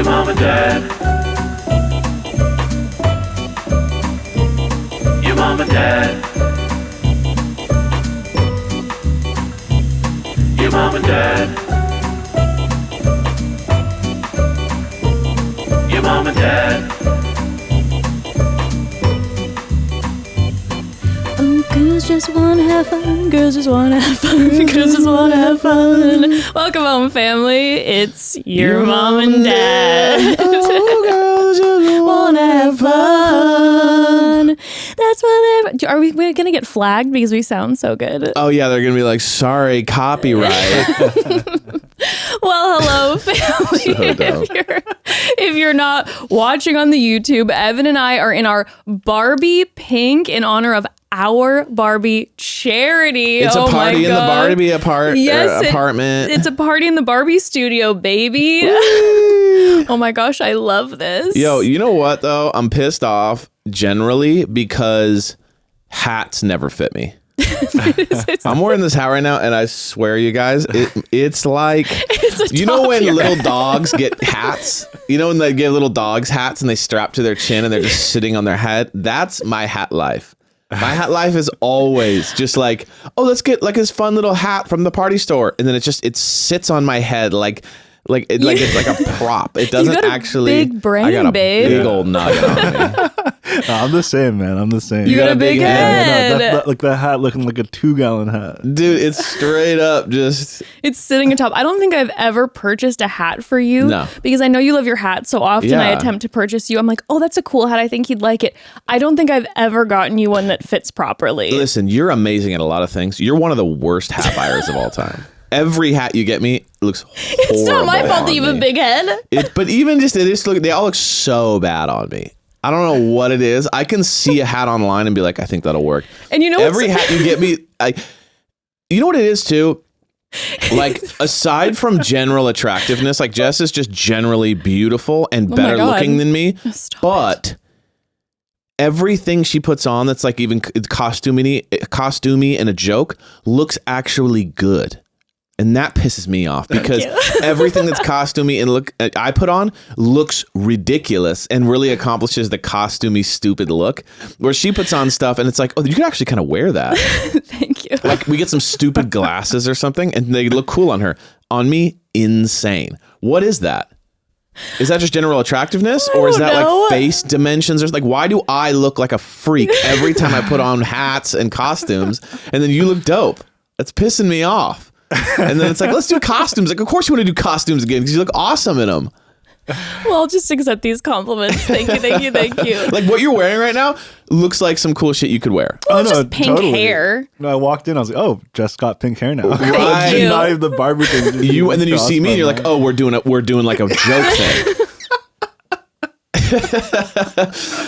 mom and dad. Your mom and dad. Your mom and dad. Your mom and dad. Oh, girls just wanna have fun. Girls just wanna have fun. Girls just wanna have fun. Welcome home, family. It's your mom and dad. Oh, girls just Wanna have fun. That's what. Are we gonna get flagged because we sound so good? Oh yeah, they're gonna be like, sorry, copyright. Well, hello, family. So dumb. If you're not watching on the YouTube, Evan and I are in our Barbie pink in honor of our Barbie charity. It's a party in the Barbie apartment. It's a party in the Barbie studio, baby. Oh my gosh, I love this. Yo, you know what though? I'm pissed off generally because hats never fit me. I'm wearing this hat right now, and I swear, you guys, it's like you know when little dogs get hats. You know when they give little dogs hats and they strap to their chin and they're just sitting on their head. That's my hat life. My hat life is always just like, oh, let's get like this fun little hat from the party store, and then it sits on my head like it's like a prop. It doesn't actually. Big brain, I got a babe. big old nugget on me. I'm the same, man. I'm the same. You got a big head. Yeah, like that hat looking like a 2-gallon hat. Dude, it's straight up just. It's sitting atop. I don't think I've ever purchased a hat for you. No. Because I know you love your hat so often. I Yeah. attempt to purchase you. I'm like, oh, that's a cool hat. I think he'd like it. I don't think I've ever gotten you one that fits properly. Listen, you're amazing at a lot of things. You're one of the worst hat buyers of all time. Every hat you get me looks horrible. It's not my fault that you have a me. big head. But even just they all look so bad on me. I don't know what it is. I can see a hat online and be like, I think that'll work. And you know every hat you get me, you know what it is too? Like, aside from general attractiveness, like Jess is just generally beautiful and better looking than me. But everything she puts on that's like even costumey and a joke looks actually good. And that pisses me off because everything that's costumey and I put on looks ridiculous and really accomplishes the costumey stupid look. Where she puts on stuff and it's like, oh, you can actually kind of wear that. Thank you. Like we get some stupid glasses or something and they look cool on her. On me, insane. What is that? Is that just general attractiveness or is that like face dimensions? Or like, why do I look like a freak every time I put on hats and costumes and then you look dope? That's pissing me off. And then it's like, let's do costumes. Like, of course you want to do costumes again because you look awesome in them. Well, I'll just accept these compliments. Thank you, thank you, thank you. Like what you're wearing right now looks like some cool shit you could wear. Well, it's just pink hair. No, I walked in, I was like, oh, Jess got pink hair now. Thank you. Not even the Barbie thing. And then you see me and you're like, oh, we're doing like a joke thing.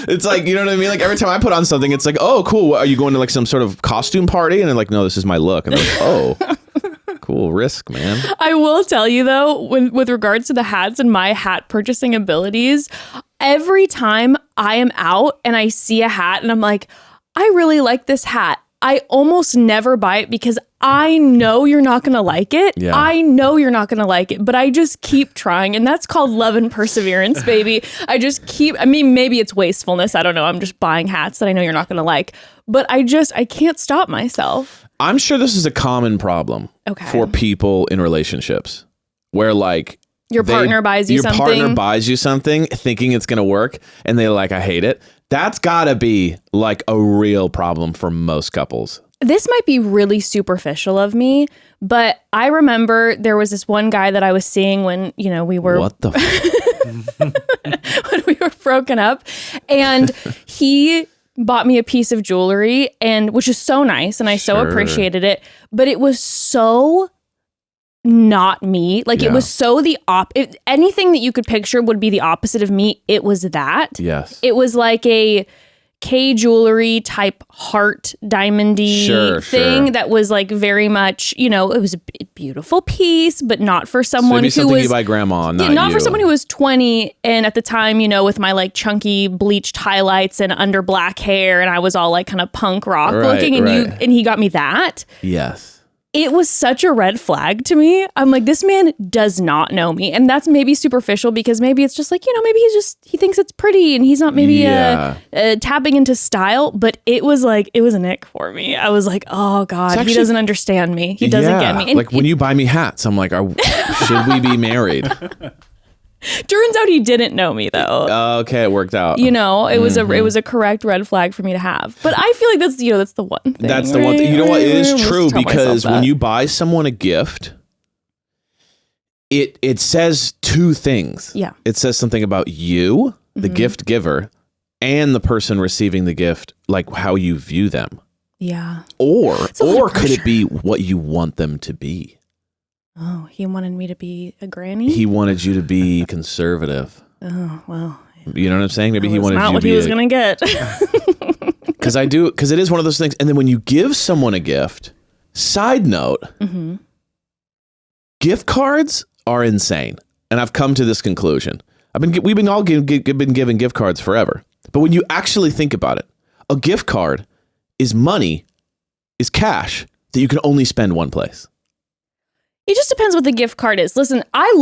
It's like, you know what I mean? Like every time I put on something, it's like, oh, cool. Are you going to like some sort of costume party? And they're like, no, this is my look. And I'm like, oh, cool risk, man. I will tell you though, with regards to the hats and my hat purchasing abilities, every time I am out and I see a hat and I'm like, I really like this hat, I almost never buy it because I know you're not going to like it. Yeah. I know you're not going to like it, but I just keep trying. And that's called love and perseverance, baby. Maybe it's wastefulness. I don't know. I'm just buying hats that I know you're not going to like, but I can't stop myself. I'm sure this is a common problem for people in relationships where like your partner buys you something thinking it's going to work and they're like, I hate it. That's gotta be like a real problem for most couples. This might be really superficial of me, but I remember there was this one guy that I was seeing when, we were... What the when we were broken up, and he bought me a piece of jewelry, and which is so nice, and I so appreciated it, but it was so not me. Like it was so anything that you could picture would be the opposite of me. It was that. Yes. It was like a K jewelry type heart diamondy thing that was like very much, it was a beautiful piece, but not for someone who was you buy grandma, not for someone who was 20 and at the time, with my like chunky bleached highlights and under black hair, and I was all like kind of punk rock looking, and he got me that. Yes. it was such a red flag to me. I'm like, this man does not know me. And that's maybe superficial because maybe it's just like, maybe he thinks it's pretty and he's not maybe tapping into style. But it was like, it was an ick for me. I was like, oh God, he doesn't understand me. He doesn't get me. And like when you buy me hats, I'm like, should we be married? Turns out he didn't know me though. Okay, it worked out. It was a correct red flag for me to have. But I feel like that's the one thing. That's the one thing. You know what? It is true because when you you buy someone a gift, it says two things. Yeah. It says something about you, the gift giver, and the person receiving the gift, like how you view them. Yeah. Or could it be what you want them to be? Oh, he wanted me to be a granny? He wanted you to be conservative. Oh, well. You know what I'm saying? Maybe he wanted not you what to be he was going to get. Because it is one of those things. And then when you give someone a gift, side note, gift cards are insane. And I've come to this conclusion. We've been all been given gift cards forever. But when you actually think about it, a gift card is money, is cash that you can only spend one place. It just depends what the gift card is. Listen, I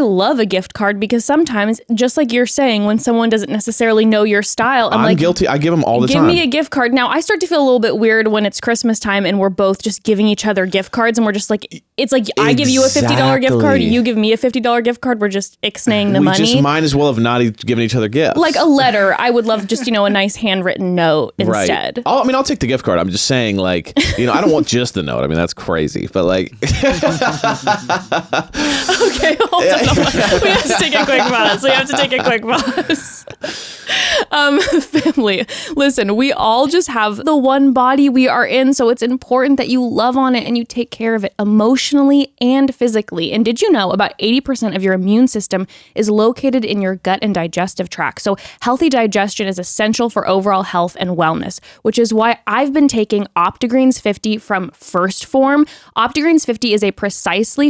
love a gift card because sometimes, just like you're saying, when someone doesn't necessarily know your style, I'm like, guilty. I give them all the time. Give me a gift card. Now, I start to feel a little bit weird when it's Christmas time and we're both just giving each other gift cards and we're just like, it's like I give you a $50 gift card, you give me a $50 gift card. We're just ixnaying the money. We just might as well have not given each other gifts. Like a letter. I would love just, a nice handwritten note instead. Right. I'll take the gift card. I'm just saying, like, I don't want just the note. I mean, that's crazy. But like... Okay, hold on. We have to take a quick pause. Family, listen, we all just have the one body we are in, so it's important that you love on it and you take care of it emotionally and physically. And did you know about 80% of your immune system is located in your gut and digestive tract? So healthy digestion is essential for overall health and wellness, which is why I've been taking OptiGreens 50 from First Form. OptiGreens 50 is a precisely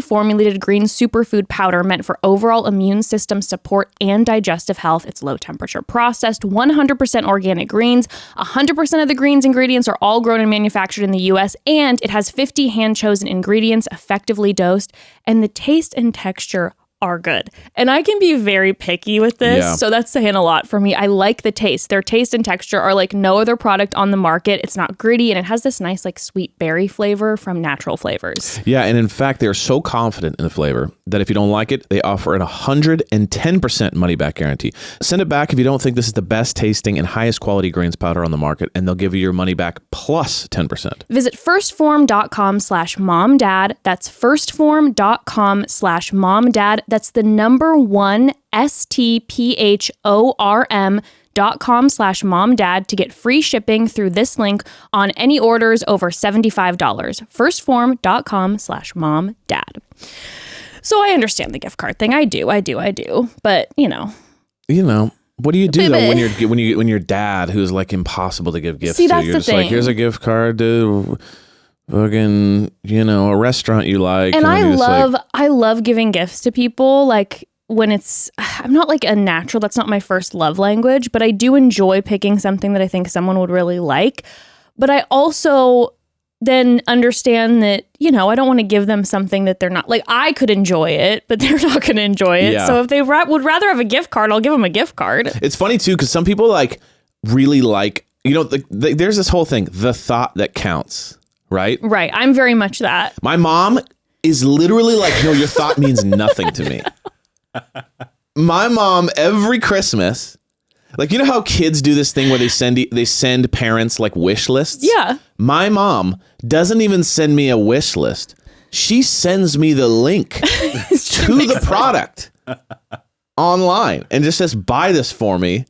formulated green superfood powder meant for overall immune system support and digestive health. It's low temperature processed, 100% organic greens. 100% of the greens ingredients are all grown and manufactured in the US, and it has 50 hand-chosen ingredients effectively dosed, and the taste and texture are good. And I can be very picky with this, so that's saying a lot for me. I like the taste. Their taste and texture are like no other product on the market. It's not gritty, and it has this nice like sweet berry flavor from natural flavors. Yeah, and in fact, they're so confident in the flavor that if you don't like it, they offer an 110% money-back guarantee. Send it back if you don't think this is the best tasting and highest quality greens powder on the market, and they'll give you your money back plus 10%. Visit firstform.com/momdad. That's firstform.com/momdad. That's the number one STPHORM.com/momdad to get free shipping through this link on any orders over $75. Firstform.com/momdad. So I understand the gift card thing. I do. But what do you do though when your dad who's like impossible to give gifts to? That's You're the just thing. like, here's a gift card to fucking, a restaurant you like. And I love giving gifts to people. Like when I'm not like a natural, that's not my first love language, but I do enjoy picking something that I think someone would really like. But I also then understand that, I don't want to give them something that they're not like. I could enjoy it, but they're not going to enjoy it. Yeah. So if they would rather have a gift card, I'll give them a gift card. It's funny too, because some people like really like, there's this whole thing, the thought that counts, right? Right. I'm very much that. My mom is literally like, no, your thought means nothing to me. My mom, every Christmas, like, how kids do this thing where they send parents like wish lists? Yeah. My mom doesn't even send me a wish list. She sends me the link to the product online and just says, buy this for me.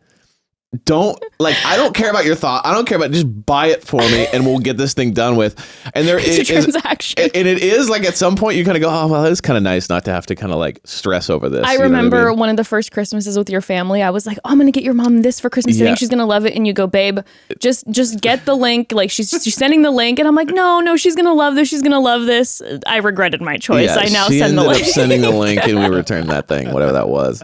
I don't care about your thought. I don't care about, just buy it for me and we'll get this thing done with. And it's a transaction. And it is like at some point you kind of go, oh, well, it's kind of nice not to have to kind of like stress over this. I remember one of the first Christmases with your family, I was like, oh, I'm going to get your mom this for Christmas. I think she's going to love it. And you go, babe, just get the link. Like she's sending the link. And I'm like, no, she's going to love this. She's going to love this. I regretted my choice. I now send the link. She ended up sending the link and we returned that thing, whatever that was.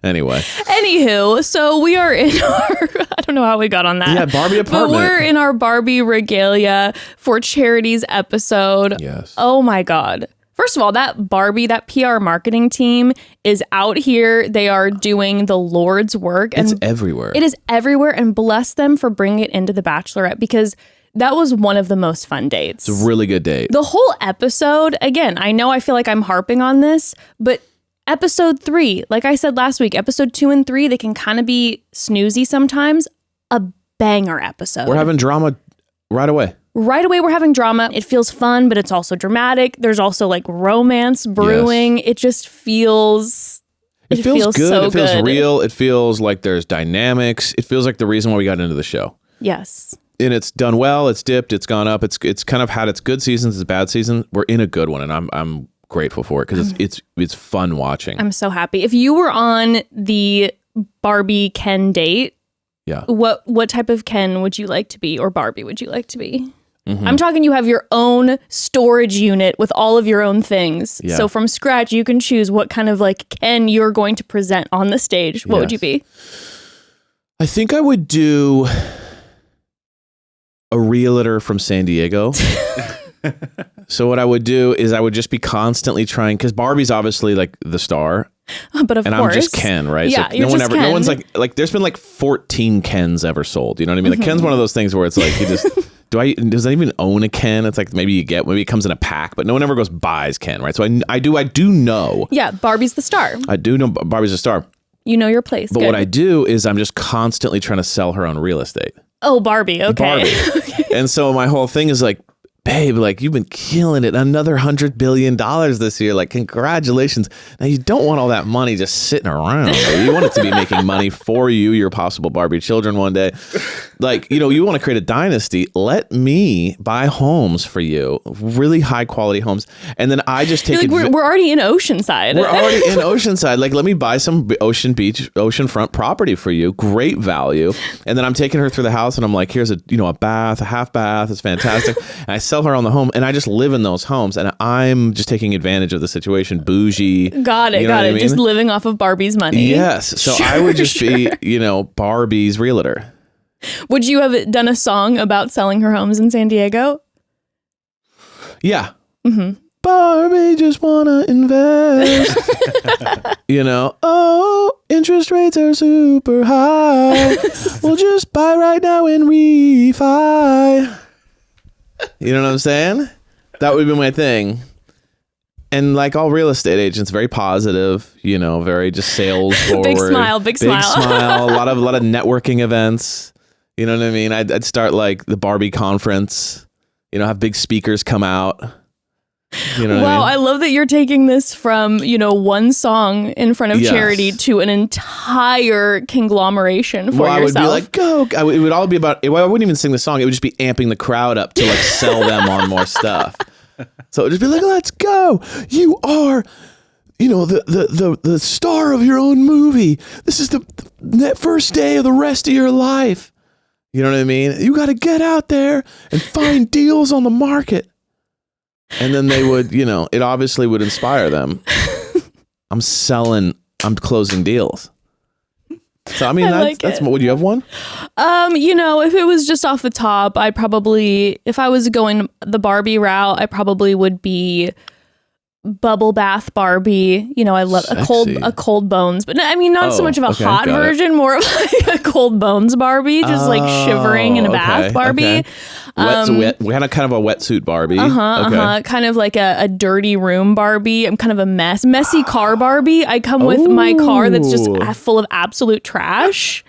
Anyway. Anywho, so we are in our, I don't know how we got on that. Yeah, Barbie apartment. But we're in our Barbie regalia for Charity's episode. Yes. Oh my God. First of all, that Barbie, that PR marketing team is out here. They are doing the Lord's work. It's everywhere. It is everywhere, and bless them for bringing it into The Bachelorette, because that was one of the most fun dates. It's a really good date. The whole episode, again, I know I feel like I'm harping on this, but episode 3, like I said last week, episode 2 and 3, they can kind of be snoozy sometimes. A banger episode. We're having drama right away. Right away, we're having drama. It feels fun, but it's also dramatic. There's also like romance brewing. Yes. It just feels... It feels good. So it feels good. real. It feels like there's dynamics. It feels like the reason why we got into the show. Yes. And it's done well. It's dipped. It's gone up. It's kind of had its good seasons, its bad season. We're in a good one, and I'm grateful for it because it's fun watching. I'm so happy. If you were on the Barbie Ken date, Yeah. what type of Ken would you like to be, or Barbie would you like to be? I'm talking you have your own storage unit with all of your own things. Yeah. So from scratch, you can choose what kind of like Ken you're going to present on the stage. What would you be? I think I would do a realtor from San Diego. So what I would do is I would just be constantly trying, because Barbie's obviously like the star. But of and course. I'm just Ken, right? Yeah, so you're no one just ever, Ken. no one's like there's been like 14 Kens ever sold. You know what I mean? Like Ken's one of those things where it's like you just does I even own a Ken? It's like maybe it comes in a pack, but no one ever goes buys Ken, right? So I do know. Yeah, Barbie's the star. I do know Barbie's a star. You know your place. But Good. what I do is I'm just constantly trying to sell her on real estate. Oh, Barbie. Okay. Barbie. And so my whole thing is like, babe, like you've been killing it. Another $100 billion this year. Like, congratulations. Now you don't want all that money just sitting around. You want it to be making money for you, your possible Barbie children one day. Like, you want to create a dynasty. Let me buy homes for you, really high quality homes. And then I just take like, we're already in Oceanside. We're already in Oceanside. Like, let me buy some oceanfront property for you. Great value. And then I'm taking her through the house and I'm like, here's a bath, a half bath. It's fantastic. And I sell her on the home and I just live in those homes and I'm just taking advantage of the situation. Bougie. Got it. I mean? Just living off of Barbie's money. Yes. So I would just be, Barbie's realtor. Would you have done a song about selling her homes in San Diego? Yeah. Barbie just wanna invest. Interest rates are super high. We'll just buy right now and refi. You know what I'm saying? That would be my thing. And like all real estate agents, very positive, very just sales forward. Big smile. A lot of networking events. You know what I mean? I'd start like the Barbie conference, have big speakers come out. You know what I mean? I love that you're taking this from, one song in front of Yes. Charity to an entire conglomeration for I would yourself. be like, go. It would all be about, I wouldn't even sing the song. It would just be amping the crowd up to like sell them on more stuff. So it would just be like, let's go. You are, the star of your own movie. This is the first day of the rest of your life. You know what I mean? You got to get out there and find deals on the market. And then they would, it obviously would inspire them. I'm closing deals. So, I mean, that's would you have one? If it was just off the top, if I was going the Barbie route, I probably would be bubble bath Barbie. I love a cold bones, but not so much of a hot version, more of like a cold bones Barbie, just like shivering in a bath Barbie. Okay. We had a kind of a wetsuit Barbie. Kind of like a dirty room Barbie. I'm kind of a messy car Barbie. I come with my car that's just full of absolute trash.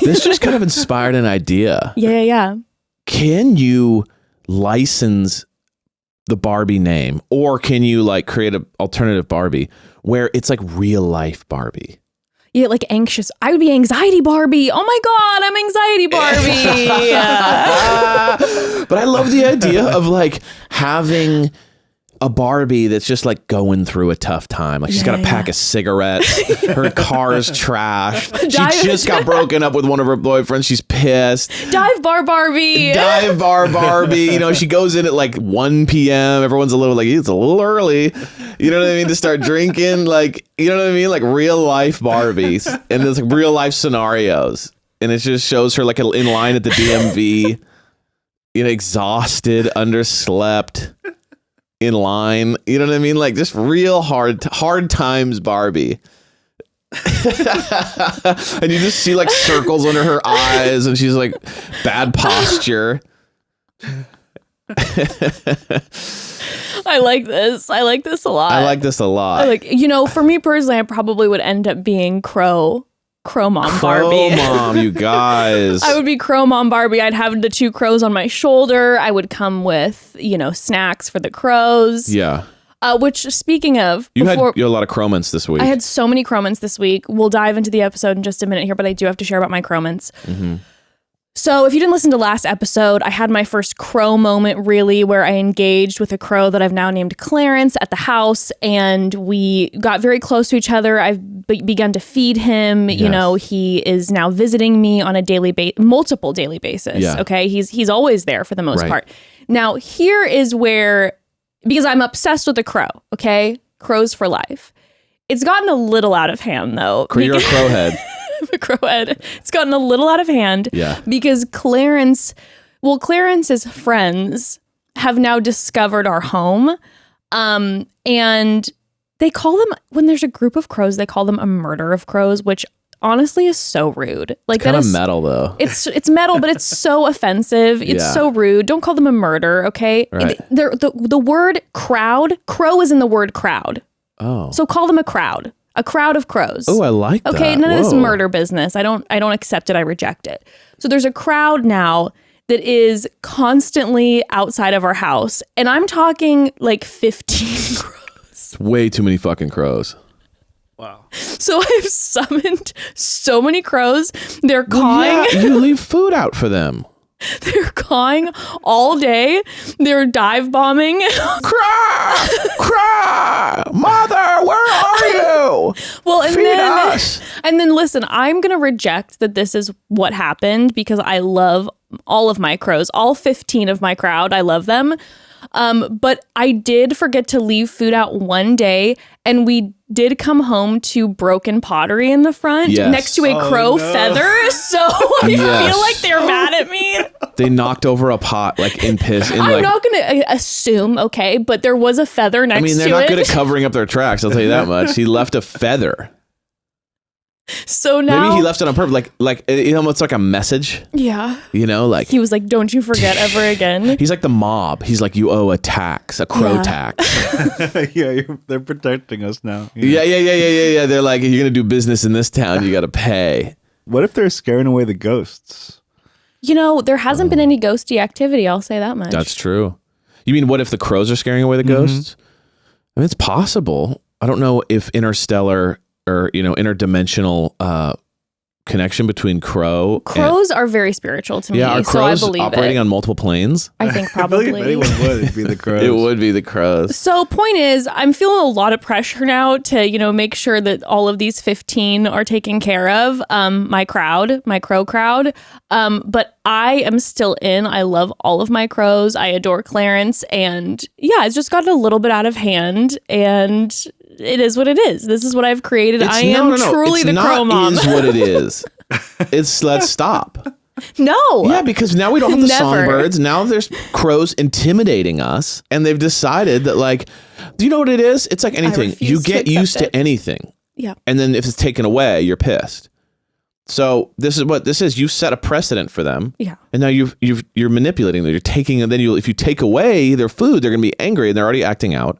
This just kind of inspired an idea. Yeah. Can you license the Barbie name, or can you like create an alternative Barbie where it's like real life Barbie? Yeah, like anxious. I would be anxiety Barbie. Oh my God, I'm anxiety Barbie. But I love the idea of like having a Barbie that's just like going through a tough time. Like she's got a pack of cigarettes. Her car's trashed. She just got broken up with one of her boyfriends. She's pissed. Dive bar Barbie. Dive bar Barbie. You know, she goes in at like 1 p.m. Everyone's a little like, it's a little early. You know what I mean? To start drinking. Like, you know what I mean? Like real life Barbies. And there's like real life scenarios. And it just shows her like in line at the DMV. You know, exhausted, underslept. In line, you know what I mean? Like just real hard times Barbie. And you just see like circles under her eyes and she's like bad posture. I like this. I like this a lot. I like this a lot. For me personally, I probably would end up being Crow Mom Barbie. Crow Mom, you guys. I would be Crow Mom Barbie. I'd have the 2 crows on my shoulder. I would come with, snacks for the crows. Yeah. Which, speaking of, you had a lot of croments this week. I had so many croments this week. We'll dive into the episode in just a minute here, but I do have to share about my croments. Mm-hmm. So if you didn't listen to last episode, I had my first crow moment really where I engaged with a crow that I've now named Clarence at the house, and we got very close to each other. I've begun to feed him. Yes. He is now visiting me on a multiple daily basis. Yeah. Okay. He's always there for the most part. Now here is where, because I'm obsessed with a crow. Okay. Crows for life. It's gotten a little out of hand though. You're a crowhead. A crowhead. It's gotten a little out of hand because Clarence's friends have now discovered our home. And they call them, when there's a group of crows, they call them a murder of crows, which honestly is so rude. Like, it's kind of metal though. It's metal, but it's so offensive. It's so rude. Don't call them a murder, okay? Right. The word crow is in the word crowd. Oh. So call them a crowd. A crowd of crows. Oh, I like that. Okay, none of this murder business. I don't accept it. I reject it. So there's a crowd now that is constantly outside of our house. And I'm talking like 15 crows. Way too many fucking crows. Wow. So I've summoned so many crows. They're cawing. Yeah, you leave food out for them. They're cawing all day. They're dive bombing. Cry! Cry! Mother, where are you? Well, and Feed then, us. And then listen, I'm going to reject that this is what happened because I love all of my crows, all 15 of my crowd. I love them. But I did forget to leave food out one day, and we did come home to broken pottery in the front next to a crow feather. So I feel like they're mad at me. They knocked over a pot like in piss. I'm not going to assume, okay, but there was a feather next to it. I mean, they're not good at covering up their tracks. I'll tell you that much. He left a feather. So now maybe he left it on purpose, like it almost like a message. Yeah. Like he was like, "Don't you forget ever again." He's like the mob. He's like, you owe a tax, a crow tax. They're protecting us now. Yeah. They're like, you're gonna do business in this town, you gotta pay. What if they're scaring away the ghosts? There hasn't been any ghosty activity. I'll say that much. That's true. You mean what if the crows are scaring away the ghosts? I mean, it's possible. I don't know if interstellar or interdimensional connection between crows are very spiritual to me. Yeah, are so I crows believe operating on multiple planes? I think probably. I feel like if anyone would, it'd be the crows. It would be the crows. So point is, I'm feeling a lot of pressure now to make sure that all of these 15 are taken care of. My crow crowd. But I am still in. I love all of my crows. I adore Clarence, and it's just gotten a little bit out of hand, and it is what it is. This is what I've created. I am truly the crow mom. It's what it is. Let's stop. No. Yeah, because now we don't have the Never. songbirds. Now there's crows intimidating us, and they've decided that, like, do you know what it is? It's like anything. You get used to anything. Yeah. And then if it's taken away, you're pissed. So this is what this is. You set a precedent for them. Yeah. And now you're manipulating them. You're taking, and then if you take away their food, they're going to be angry, and they're already acting out.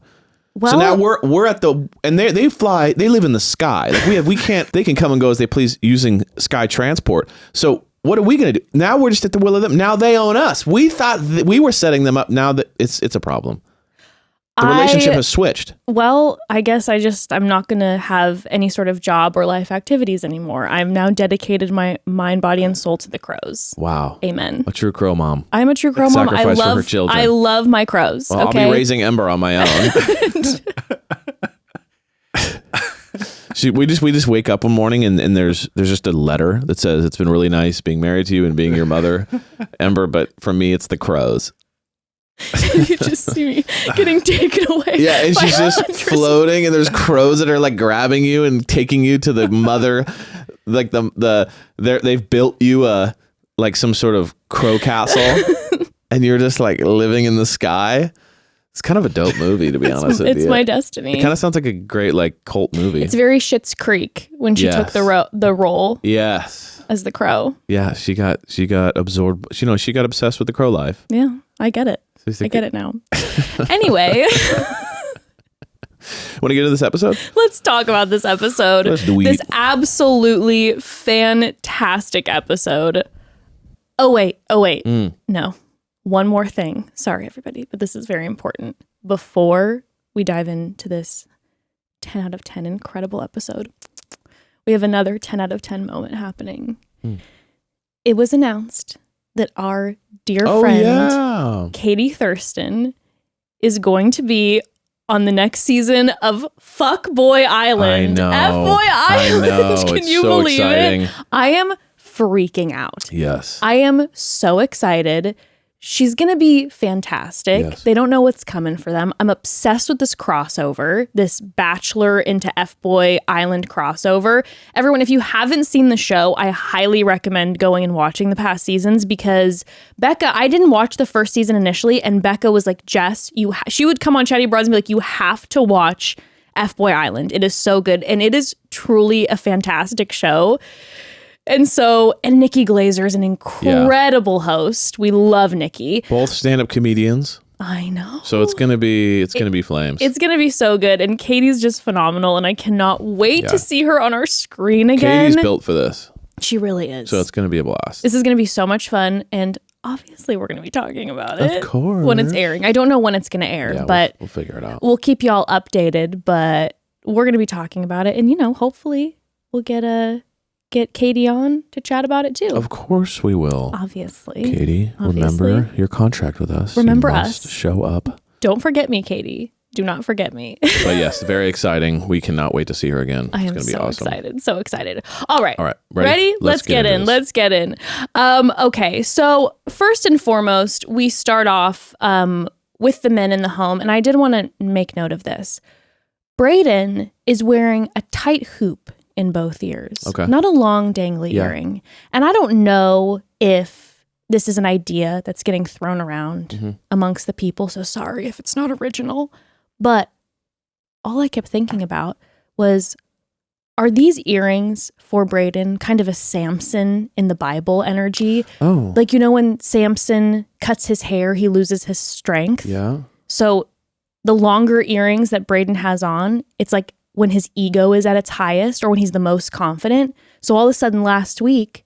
Well, so now we're at and they fly, they live in the sky. Like they can come and go as they please using sky transport. So what are we going to do? Now we're just at the will of them. Now they own us. We thought that we were setting them up. Now that it's a problem. The relationship has switched. Well, I guess I'm not going to have any sort of job or life activities anymore. I've now dedicated my mind, body, and soul to the crows. Wow. Amen. A true crow mom. I'm a true crow mom. Sacrifice for her children. I love my crows. Well, okay? I'll be raising Ember on my own. We just wake up one morning and there's just a letter that says it's been really nice being married to you and being your mother, Ember, but for me it's the crows. You just see me getting taken away. Yeah, and she's just hundreds. floating, and there's crows that are like grabbing you and taking you to the mother, like they've built you like some sort of crow castle, and you're just like living in the sky. It's kind of a dope movie, to be honest with you. It's my destiny. It kind of sounds like a great like cult movie. It's very Schitt's Creek when she took the role. Yes. As the crow. Yeah, she got absorbed. She got obsessed with the crow life. Yeah, I get it. So I get it now. Anyway. Want to get into this episode? Let's talk about this episode. This absolutely fantastic episode. Oh, wait. No. One more thing. Sorry, everybody, but this is very important. Before we dive into this 10 out of 10 incredible episode, we have another 10 out of 10 moment happening. It was announced that our dear friend, Katie Thurston, is going to be on the next season of Fuckboy Island. I know. F-Boy Island. I know. Can It's you so believe exciting. it? I am freaking out. Yes. I am so excited. She's going to be fantastic. Yes. They don't know what's coming for them. I'm obsessed with this crossover, this Bachelor into F-Boy Island crossover. Everyone, if you haven't seen the show, I highly recommend going and watching the past seasons because Becca, I didn't watch the first season initially, and Becca was like, Jess, she would come on Chatty Bros and be like, you have to watch F-Boy Island. It is so good, and it is truly a fantastic show. And Nikki Glazer is an incredible host. We love Nikki. Both stand-up comedians. I know. So it's gonna be flames. It's gonna be so good. And Katie's just phenomenal. And I cannot wait to see her on our screen again. Katie's built for this. She really is. So it's gonna be a blast. This is gonna be so much fun. And obviously we're gonna be talking about it. Of course. When it's airing. I don't know when it's gonna air, but we'll figure it out. We'll keep y'all updated, but we're gonna be talking about it. And hopefully we'll get Katie on to chat about it too. Of course we will. Obviously. Katie, remember your contract with us. Remember you must us. Show up. Don't forget me, Katie. Do not forget me. But yes, very exciting. We cannot wait to see her again. I am it's gonna be so awesome. excited. So excited. All right. Ready? Let's get in. Let's get in. Okay. So first and foremost, we start off with the men in the home. And I did want to make note of this. Brayden is wearing a tight hoop in both ears. Okay. Not a long dangly earring. And I don't know if this is an idea that's getting thrown around amongst the people. So sorry if it's not original. But all I kept thinking about was, are these earrings for Brayden kind of a Samson in the Bible energy? Oh. Like, when Samson cuts his hair, he loses his strength. Yeah. So the longer earrings that Brayden has on, it's like when his ego is at its highest or when he's the most confident. So all of a sudden last week,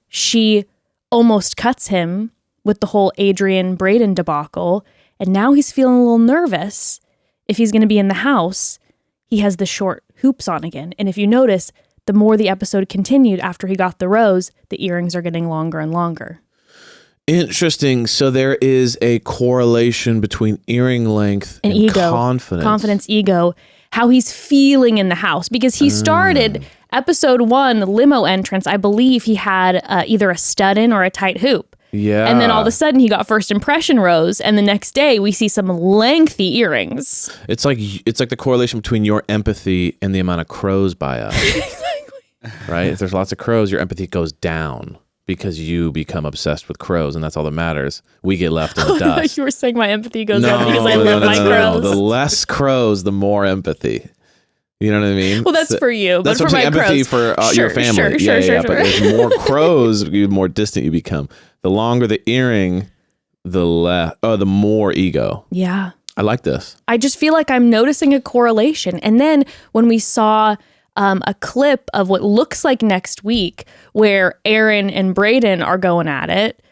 she almost cuts him with the whole Adrian Brayden debacle. And now he's feeling a little nervous. If he's going to be in the house, he has the short hoops on again. And if you notice, the more the episode continued after he got the rose, the earrings are getting longer and longer. Interesting. So there is a correlation between earring length and ego, confidence, ego, how he's feeling in the house, because he started episode 1 limo entrance. I believe he had either a stud in or a tight hoop. Yeah. And then all of a sudden he got first impression rose. And the next day we see some lengthy earrings. It's like the correlation between your empathy and the amount of crows by us. Exactly. Right? If there's lots of crows, your empathy goes down because you become obsessed with crows, and that's all that matters. We get left in the dust. You were saying my empathy goes down because I love my crows. The less crows, the more empathy. You know what I mean? Well, that's for you. That's but for my empathy crows. for your family. Sure. But there's more crows, the more distant you become. The longer the earring, the more ego. Yeah. I like this. I just feel like I'm noticing a correlation. And then when we saw a clip of what looks like next week where Aaron and Brayden are going at it,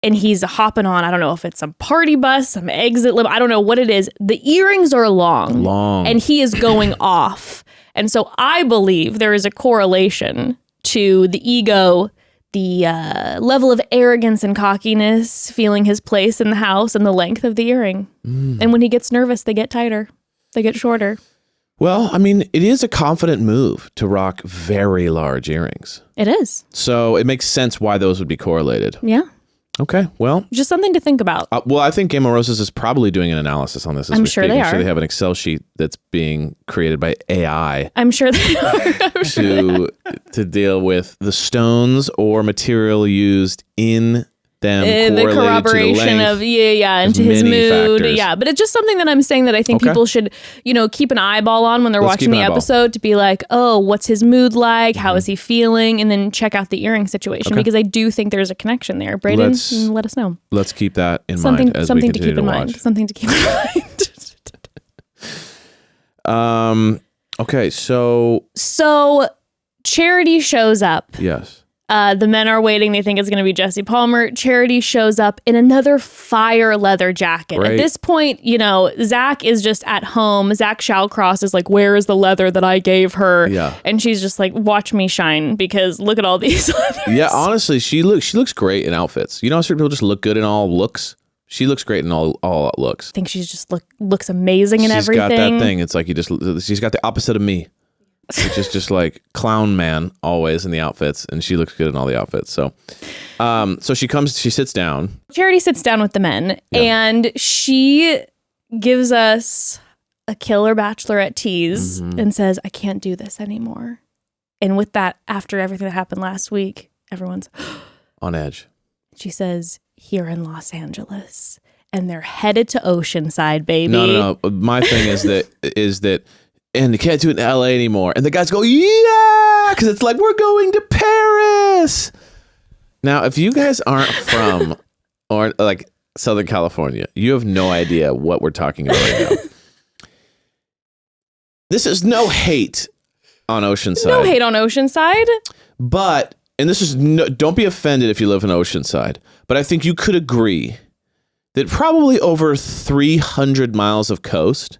and he's hopping on, I don't know if it's some party bus, some exit limo, I don't know what it is. The earrings are long. And he is going off. And so I believe there is a correlation to the ego, the level of arrogance and cockiness, feeling his place in the house, and the length of the earring. And when he gets nervous, they get tighter. They get shorter. Well, I mean, it is a confident move to rock very large earrings. It is. So it makes sense why those would be correlated. Yeah. Okay, well. Just something to think about. Well, I think Game of Roses is probably doing an analysis on this. I'm sure they are. I'm sure they have an Excel sheet that's being created by AI. I'm sure they are. to deal with the stones or material used in them, the corroboration to the length, of and to his mood, factors. But it's just something that I'm saying that I think people should, keep an eyeball on when they're watching the episode, to be like, oh, what's his mood like? How is he feeling? And then check out the earring situation, because I do think there's a connection there. Brayden, let us know. Let's keep that in mind as we continue to watch. Something to keep in mind. Okay, so Charity shows up. Yes. The men are waiting. They think it's going to be Jesse Palmer. Charity shows up in another fire leather jacket. Right. At this point, Zach is just at home. Zach Shallcross is like, where is the leather that I gave her? Yeah. And she's just like, watch me shine, because look at all these leathers. Yeah, honestly, she looks great in outfits. You know, certain people just look good in all looks. She looks great in all looks. I think she's just looks amazing in everything. She's got that thing. It's like she's got the opposite of me. It's just like clown man always in the outfits, and she looks good in all the outfits. So she sits down. Charity sits down with the men, and she gives us a killer Bachelorette tease and says, I can't do this anymore. And with that, after everything that happened last week, everyone's on edge. She says, here in Los Angeles, and they're headed to Oceanside, baby. No. My thing is that and you can't do it in LA anymore. And the guys go, yeah, because it's like, we're going to Paris. Now, if you guys aren't from or like Southern California, you have no idea what we're talking about right now. This is no hate on Oceanside. No hate on Oceanside. But, and this is, don't be offended if you live in Oceanside, but I think you could agree that probably over 300 miles of coast,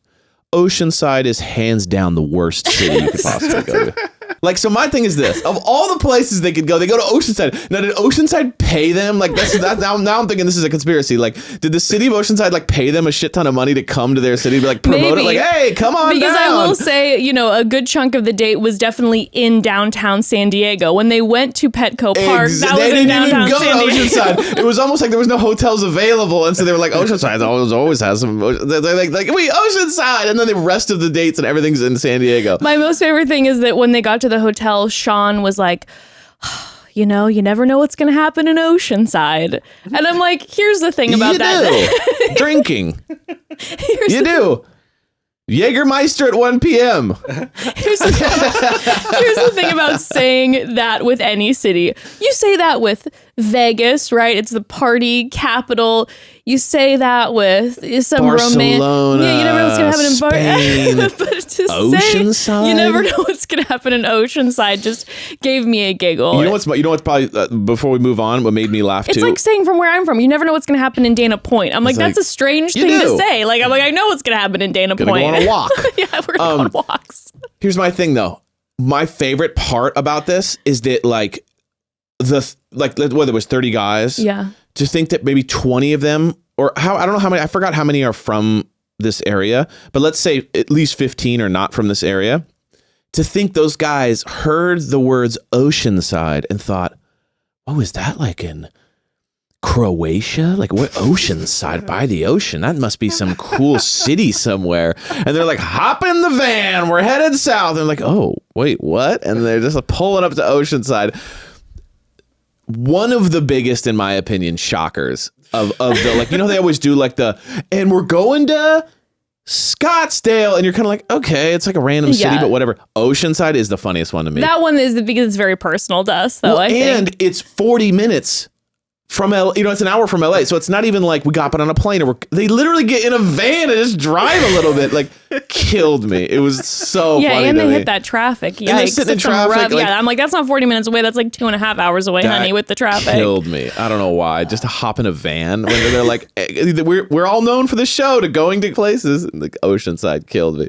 Oceanside is hands down the worst city you could possibly go to. Like, so my thing is this: of all the places they could go, they go to Oceanside. Now, did Oceanside pay them? Like, now I'm thinking this is a conspiracy. Like, did the city of Oceanside like pay them a shit ton of money to come to their city, be like promote it? Like, hey, come on because down. I will say, a good chunk of the date was definitely in downtown San Diego. When they went to Petco Park, that was in downtown San Diego. Oceanside. It was almost like there was no hotels available, and so they were like, Oceanside always has some. They're like we Oceanside, and then the rest of the dates and everything's in San Diego. My most favorite thing is that when they got to the hotel, Sean was like, you never know what's going to happen in Oceanside. And I'm like, here's the thing about that. Drinking. You do. Jägermeister at 1 p.m. Here's the thing about saying that with any city. You say that with Vegas, right? It's the party capital. You say that with some Barcelona, yeah, you never know what's going to happen in Spain, but to Oceanside. Say, you never know what's going to happen in Oceanside just gave me a giggle. You know what's probably before we move on, what made me laugh too? It's like saying from where I'm from, you never know what's going to happen in Dana Point. I'm like, that's a strange thing to say. Like, I'm like, I know what's going to happen in Dana Point. Go on a walk. Yeah, we're going to go on walks. Here's my thing though. My favorite part about this is that like whether it was 30 guys. Yeah. To think that maybe 20 of them, or I don't know how many, I forgot how many are from this area, but let's say at least 15 are not from this area. To think those guys heard the words Oceanside and thought, oh, is that like in Croatia? Like what Oceanside by the ocean? That must be some cool city somewhere. And they're like, hop in the van, we're headed south. And they're like, oh, wait, what? And they're just pulling up to Oceanside. One of the biggest, in my opinion, shockers of the, like, they always do like and we're going to Scottsdale, and you're kind of like, okay, it's like a random city, but whatever. Oceanside is the funniest one to me. That one is because it's very personal to us, though. And it's 40 minutes from it's an hour from LA. So it's not even like we got on a plane or they literally get in a van and just drive a little bit. Like, killed me. It was so funny. And to they me. hit that traffic. Yikes. And they're sitting in traffic. I'm like, that's not 40 minutes away. That's like 2.5 hours away, honey, with the traffic. Killed me. I don't know why. Just to hop in a van when they're like, we're all known for the show to going to places. Like, Oceanside killed me.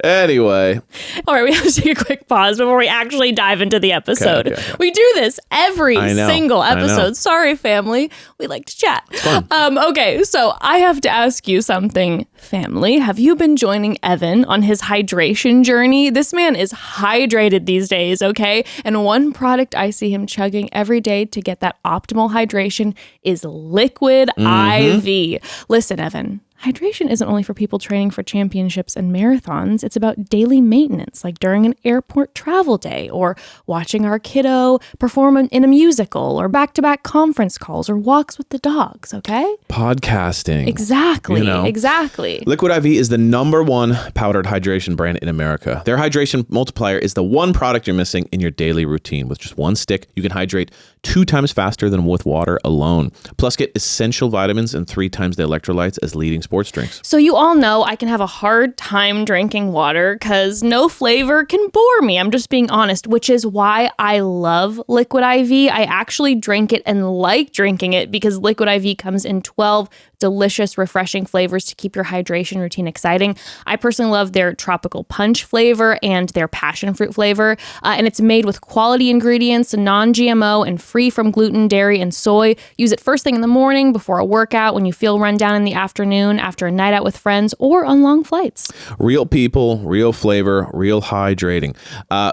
Anyway. All right, we have to take a quick pause before we actually dive into the episode. Okay. We do this every single I know. episode. Sorry, family. We like to chat. Okay, so I have to ask you something, family. Have you been joining Evan on his hydration journey? This man is hydrated these days, okay? And one product I see him chugging every day to get that optimal hydration is Liquid IV. Listen, Evan. Hydration isn't only for people training for championships and marathons. It's about daily maintenance, like during an airport travel day or watching our kiddo perform in a musical or back-to-back conference calls or walks with the dogs, okay? Podcasting. Exactly. Exactly. Liquid IV is the #1 powdered hydration brand in America. Their hydration multiplier is the one product you're missing in your daily routine. With just one stick, you can hydrate 2 times faster than with water alone. Plus, get essential vitamins and 3 times the electrolytes as leading sports drinks. So you all know I can have a hard time drinking water because no flavor can bore me. I'm just being honest, which is why I love Liquid IV. I actually drink it and like drinking it because Liquid IV comes in 12 delicious, refreshing flavors to keep your hydration routine exciting. I personally love their tropical punch flavor and their passion fruit flavor. And it's made with quality ingredients, non-GMO, and free from gluten, dairy, and soy. Use it first thing in the morning, before a workout, when you feel run down in the afternoon, after a night out with friends, or on long flights. Real people, real flavor, real hydrating.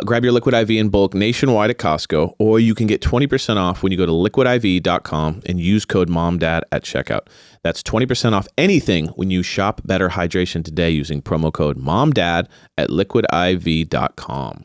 Grab your Liquid IV in bulk nationwide at Costco, or you can get 20% off when you go to liquidiv.com and use code MOMDAD at checkout. That's 20% off anything when you shop Better Hydration today using promo code MOMDAD at liquidiv.com.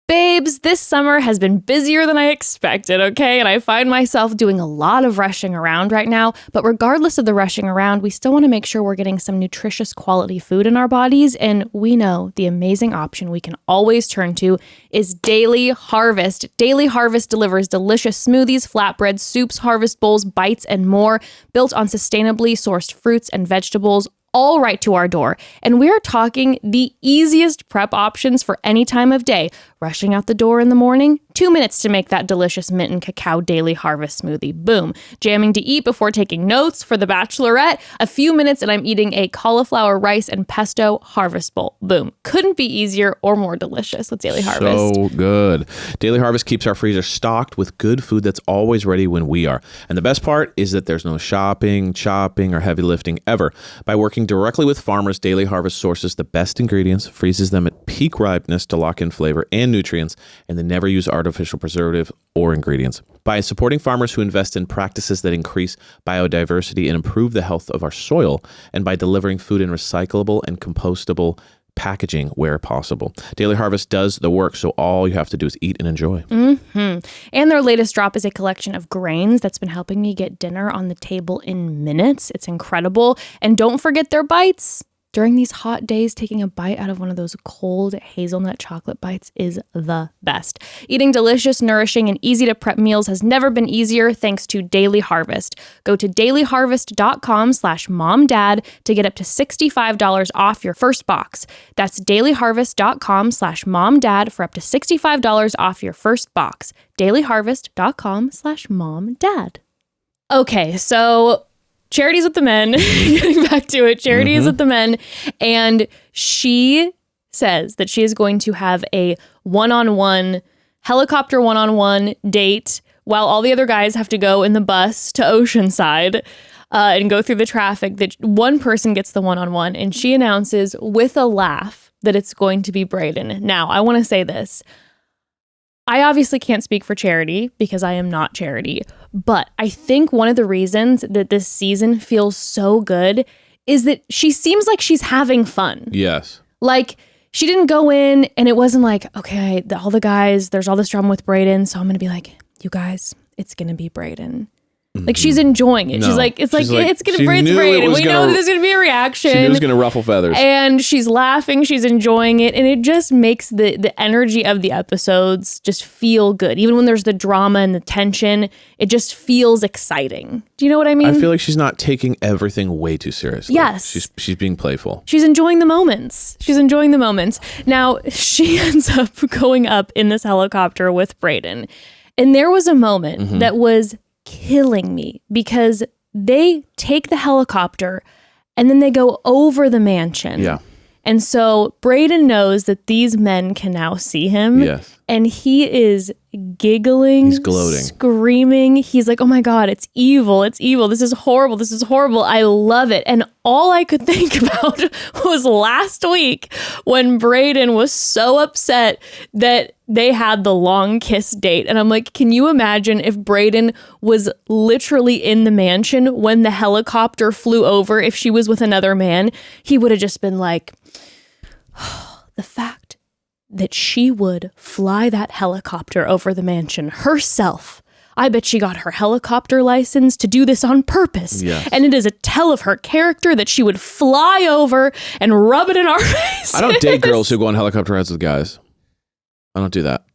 Babes, this summer has been busier than I expected, okay? And I find myself doing a lot of rushing around right now. But regardless of the rushing around, we still want to make sure we're getting some nutritious quality food in our bodies. And we know the amazing option we can always turn to is Daily Harvest. Daily Harvest delivers delicious smoothies, flatbreads, soups, harvest bowls, bites, and more, built on sustainably sourced fruits and vegetables, all right to our door. And we're talking the easiest prep options for any time of day. Rushing out the door in the morning, 2 minutes to make that delicious mint and cacao Daily Harvest smoothie. Boom. Jamming to eat before taking notes for the Bachelorette. A few minutes and I'm eating a cauliflower rice and pesto harvest bowl. Boom. Couldn't be easier or more delicious with Daily Harvest. So good. Daily Harvest keeps our freezer stocked with good food that's always ready when we are. And the best part is that there's no shopping, chopping, or heavy lifting ever. By working directly with farmers, Daily Harvest sources the best ingredients, freezes them at peak ripeness to lock in flavor and nutrients, and they never use artificial preservative or ingredients. By supporting farmers who invest in practices that increase biodiversity and improve the health of our soil, and by delivering food in recyclable and compostable packaging where possible. Daily Harvest does the work, so all you have to do is eat and enjoy. And their latest drop is a collection of grains that's been helping me get dinner on the table in minutes. It's incredible. And don't forget their bites. During these hot days, taking a bite out of one of those cold hazelnut chocolate bites is the best. Eating delicious, nourishing, and easy to prep meals has never been easier thanks to Daily Harvest. Go to dailyharvest.com/momdad to get up to $65 off your first box. That's dailyharvest.com/momdad for up to $65 off your first box. dailyharvest.com/momdad. Okay, so Charity's with the men. Getting back to it, Charity is with the men. And she says that she is going to have a helicopter one-on-one date while all the other guys have to go in the bus to Oceanside and go through the traffic. That one person gets the one-on-one, and she announces with a laugh that it's going to be Brayden. Now, I want to say this. I obviously can't speak for Charity because I am not Charity, but I think one of the reasons that this season feels so good is that she seems like she's having fun. Yes. Like, she didn't go in and it wasn't like, okay, all the guys, there's all this drama with Brayden, so I'm going to be like, you guys, it's going to be Brayden. Like she's enjoying it. No. She's like, it's She's like, like, it's going she to break knew it Brayden. was We gonna- know that there's going to be a reaction. She knew it was going to ruffle feathers. And she's laughing, she's enjoying it, and it just makes the energy of the episodes just feel good. Even when there's the drama and the tension, it just feels exciting. Do you know what I mean? I feel like she's not taking everything way too seriously. Yes. She's being playful. She's enjoying the moments. She's enjoying the moments. Now, she ends up going up in this helicopter with Brayden. And there was a moment that was killing me because they take the helicopter and then they go over the mansion. Yeah. And so Brayden knows that these men can now see him. Yes. And he is giggling. He's gloating. Screaming. He's like, oh my God, it's evil. It's evil. This is horrible. This is horrible. I love it. And all I could think about was last week when Brayden was so upset that they had the long kiss date. And I'm like, can you imagine if Brayden was literally in the mansion when the helicopter flew over? If she was with another man, he would have just been like, the fact that she would fly that helicopter over the mansion herself. I bet she got her helicopter license to do this on purpose. Yes. And it is a tell of her character that she would fly over and rub it in our face. I don't date girls who go on helicopter rides with guys. I don't do that.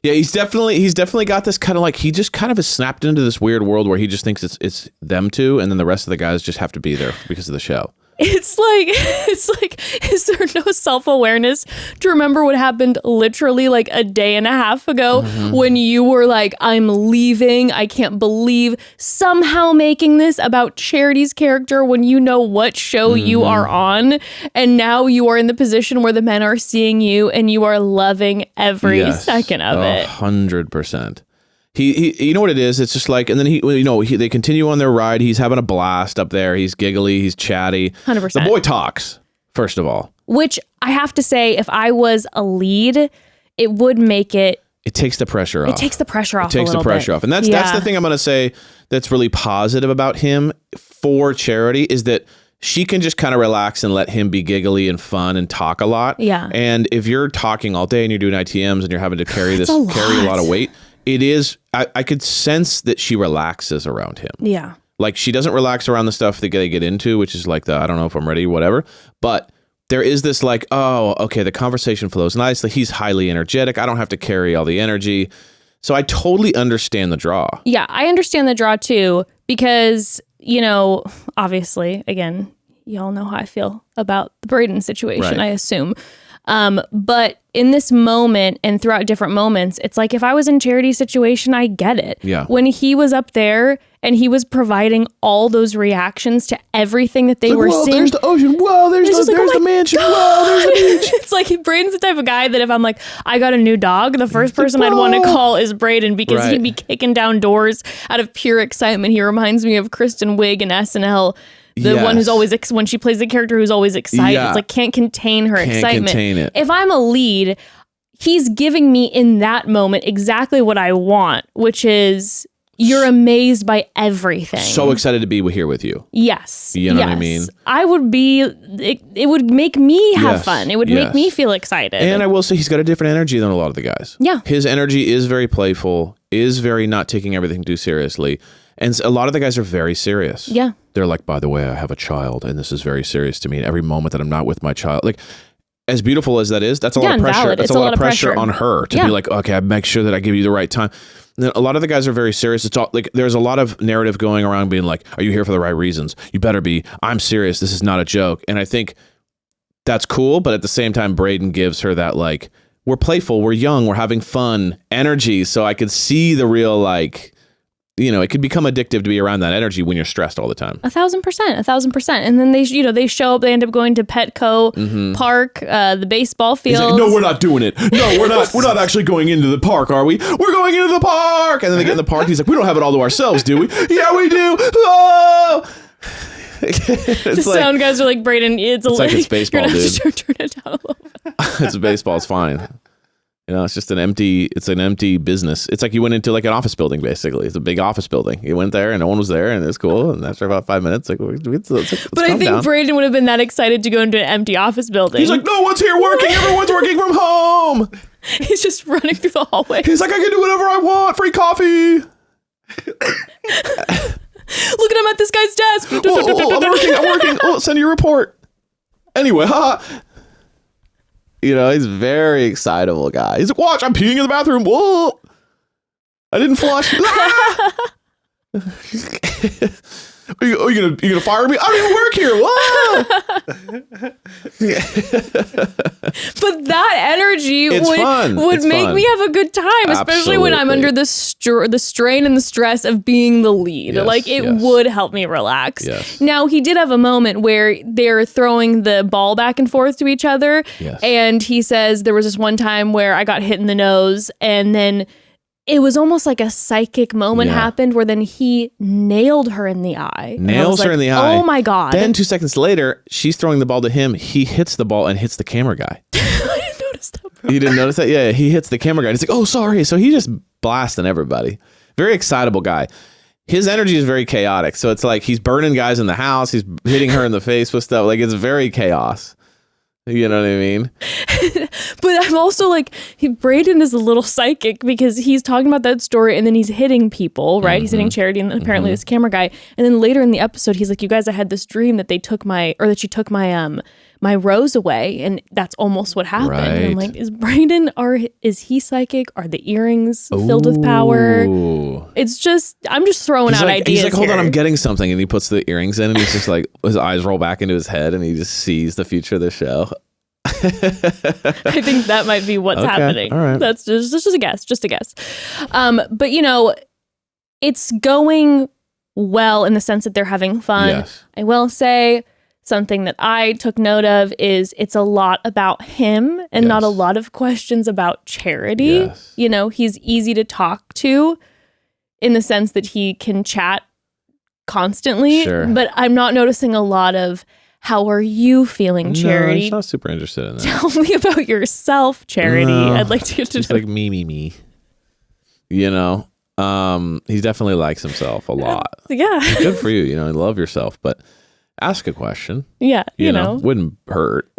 Yeah, he's definitely got this kind of like, he just kind of has snapped into this weird world where he just thinks it's them two, and then the rest of the guys just have to be there because of the show. It's like, is there no self-awareness to remember what happened literally like a day and a half ago when you were like, I'm leaving. I can't believe somehow making this about Charity's character when you know what show you are on. And now you are in the position where the men are seeing you and you are loving every second of it. 100%. He, you know what it is? It's just like, and then they continue on their ride. He's having a blast up there. He's giggly. He's chatty. 100%. The boy talks, first of all. Which I have to say, if I was a lead, it would make it. It takes the pressure off. It takes the pressure off. It takes the pressure off. And that's the thing I'm going to say that's really positive about him for Charity is that she can just kind of relax and let him be giggly and fun and talk a lot. Yeah. And if you're talking all day and you're doing ITMs and you're having to carry a lot of weight, it is, I could sense that she relaxes around him. Yeah. Like she doesn't relax around the stuff that they get into, which is like I don't know if I'm ready, whatever. But there is this like, oh, okay, the conversation flows nicely. He's highly energetic. I don't have to carry all the energy. So I totally understand the draw. Yeah, I understand the draw too, because, obviously, again, y'all know how I feel about the Brayden situation, Right. I assume. But in this moment and throughout different moments, it's like if I was in Charity's situation, I get it. Yeah. When he was up there and he was providing all those reactions to everything that they were seeing. There's the ocean. Whoa, there's the mansion. Whoa, there's the beach. It's like Brayden's the type of guy that if I'm like, I got a new dog, the first person I'd want to call is Brayden because Right. he'd be kicking down doors out of pure excitement. He reminds me of Kristen Wiig in SNL. The one who's always, when she plays the character who's always excited. Yeah. It's like can't contain her excitement. Contain it. If I'm a lead, he's giving me in that moment exactly what I want, which is you're amazed by everything. So excited to be here with you. Yes. You know what I mean? I would be, it would make me have Yes. fun. It would Yes. make me feel excited. And I will say he's got a different energy than a lot of the guys. Yeah. His energy is very playful, is very not taking everything too seriously. And a lot of the guys are very serious. Yeah. They're like, by the way, I have a child and this is very serious to me. And every moment that I'm not with my child, like as beautiful as that is, that's a lot of pressure. valid. That's It's a lot of pressure on her to Yeah. be like, okay, I make sure that I give you the right time. And then a lot of the guys are very serious. It's all like, there's a lot of narrative going around being like, are you here for the right reasons? You better be. I'm serious. This is not a joke. And I think that's cool. But at the same time, Brayden gives her that like, we're playful, we're young, we're having fun energy. So I could see the real like, it could become addictive to be around that energy when you're stressed all the time. 1,000%. And then they show up, they end up going to Petco Park, the baseball field. He's like, no, we're not doing it. No, we're not. We're not actually going into the park, are we? We're going into the park. And then they get in the park. He's like, we don't have it all to ourselves, do we? Yeah, we do. Oh! The sound guys are like, Brayden, it's like it's baseball, you're gonna have dude. to turn it down a little bit. It's baseball. It's fine. It's just an empty business. It's like you went into like an office building, basically. It's a big office building. You went there and no one was there and it's cool. And after about 5 minutes, let's But I think down. Brayden would have been that excited to go into an empty office building. He's like, no one's here working. Everyone's working from home. He's just running through the hallway. He's like, I can do whatever I want. Free coffee. Look at him at this guy's desk. I'm working. Oh, send your report. Anyway, he's a very excitable guy. He's like, watch, I'm peeing in the bathroom. Whoa. I didn't flush. Are you gonna fire me? I don't even work here. But that energy would make me have a good time, especially when I'm under the strain and the stress of being the lead. Yes, it would help me relax. Yes. Now, he did have a moment where they're throwing the ball back and forth to each other. Yes. And he says there was this one time where I got hit in the nose, and then it was almost like a psychic moment happened where then he nailed her in the eye. Nails her in the eye. Oh my God. Then 2 seconds later, she's throwing the ball to him. He hits the ball and hits the camera guy. I didn't notice that. You didn't notice that? Yeah, he hits the camera guy. He's like, oh, sorry. So he just blasting everybody. Very excitable guy. His energy is very chaotic. So it's like he's burning guys in the house. He's hitting her in the face with stuff. Like, it's very chaos. You know what I mean? But I'm also like, Brayden is a little psychic because he's talking about that story and then he's hitting people, right? He's hitting Charity and then apparently this camera guy. And then later in the episode, he's like, you guys, I had this dream that she took my my rose away, and that's almost what happened. Right. And I'm like, is Brayden, is he psychic? Are the earrings filled with power? It's just, I'm just throwing out ideas. He's like, hold on, here. I'm getting something. And he puts the earrings in and he's just like, his eyes roll back into his head and he just sees the future of the show. I think that might be what's happening. All right. That's just a guess, but it's going well in the sense that they're having fun. Yes. I will say something that I took note of is it's a lot about him and not a lot of questions about Charity. Yes. He's easy to talk to in the sense that he can chat constantly, but I'm not noticing a lot of how are you feeling, Charity? No, he's not super interested in that. Tell me about yourself, Charity. No, I'd like to get to know. He's like me. He definitely likes himself a lot. Yeah. Good for you. Love yourself, but ask a question. Yeah. Wouldn't hurt.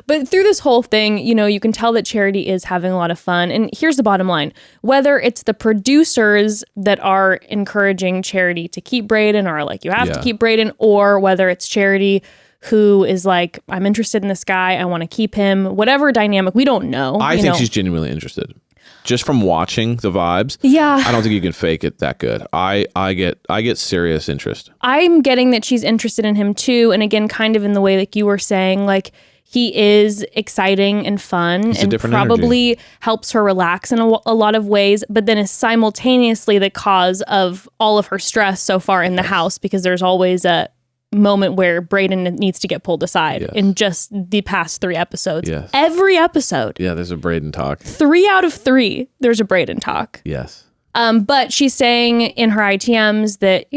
But through this whole thing, you can tell that Charity is having a lot of fun. And here's the bottom line. Whether it's the producers that are encouraging Charity to keep Brayden or like, you have to keep Brayden, or whether it's Charity who is like, I'm interested in this guy, I want to keep him, whatever dynamic, we don't know. I think she's genuinely interested. Just from watching the vibes, I don't think you can fake it that good. I get serious interest. I'm getting that she's interested in him too, and again, kind of in the way like you were saying, like he is exciting and fun, and probably helps her relax in a lot of ways, but then is simultaneously the cause of all of her stress so far in the house, because there's always a moment where Brayden needs to get pulled aside in just the past 3 episodes. Yes. Every episode. Yeah, there's a Brayden talk. 3 out of 3, there's a Brayden talk. Yes. But she's saying in her ITMs that,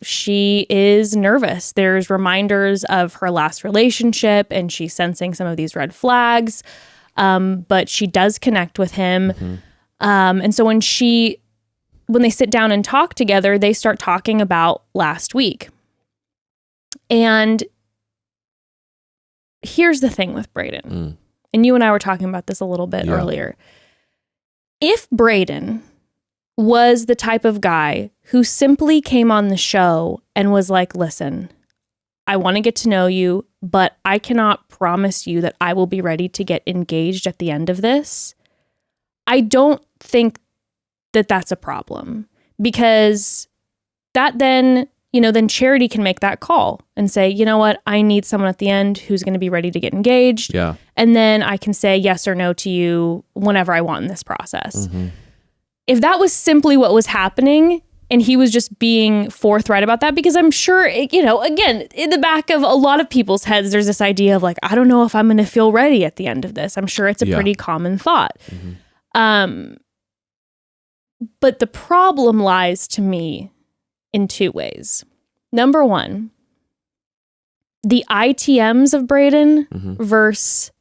she is nervous. There's reminders of her last relationship and she's sensing some of these red flags. But she does connect with him. Mm-hmm. And so when they sit down and talk together, they start talking about last week. And here's the thing with Brayden, and you and I were talking about this a little bit earlier. If Brayden was the type of guy who simply came on the show and was like, listen, I want to get to know you, but I cannot promise you that I will be ready to get engaged at the end of this, I don't think that that's a problem, because that then Charity can make that call and say, you know what, I need someone at the end who's going to be ready to get engaged. Yeah. And then I can say yes or no to you whenever I want in this process. Mm-hmm. If that was simply what was happening and he was just being forthright about that, because I'm sure, again, in the back of a lot of people's heads, there's this idea of like, I don't know if I'm going to feel ready at the end of this. I'm sure it's a pretty common thought. Mm-hmm. But the problem lies to me in 2 ways. Number 1, the ITMs of Brayden versus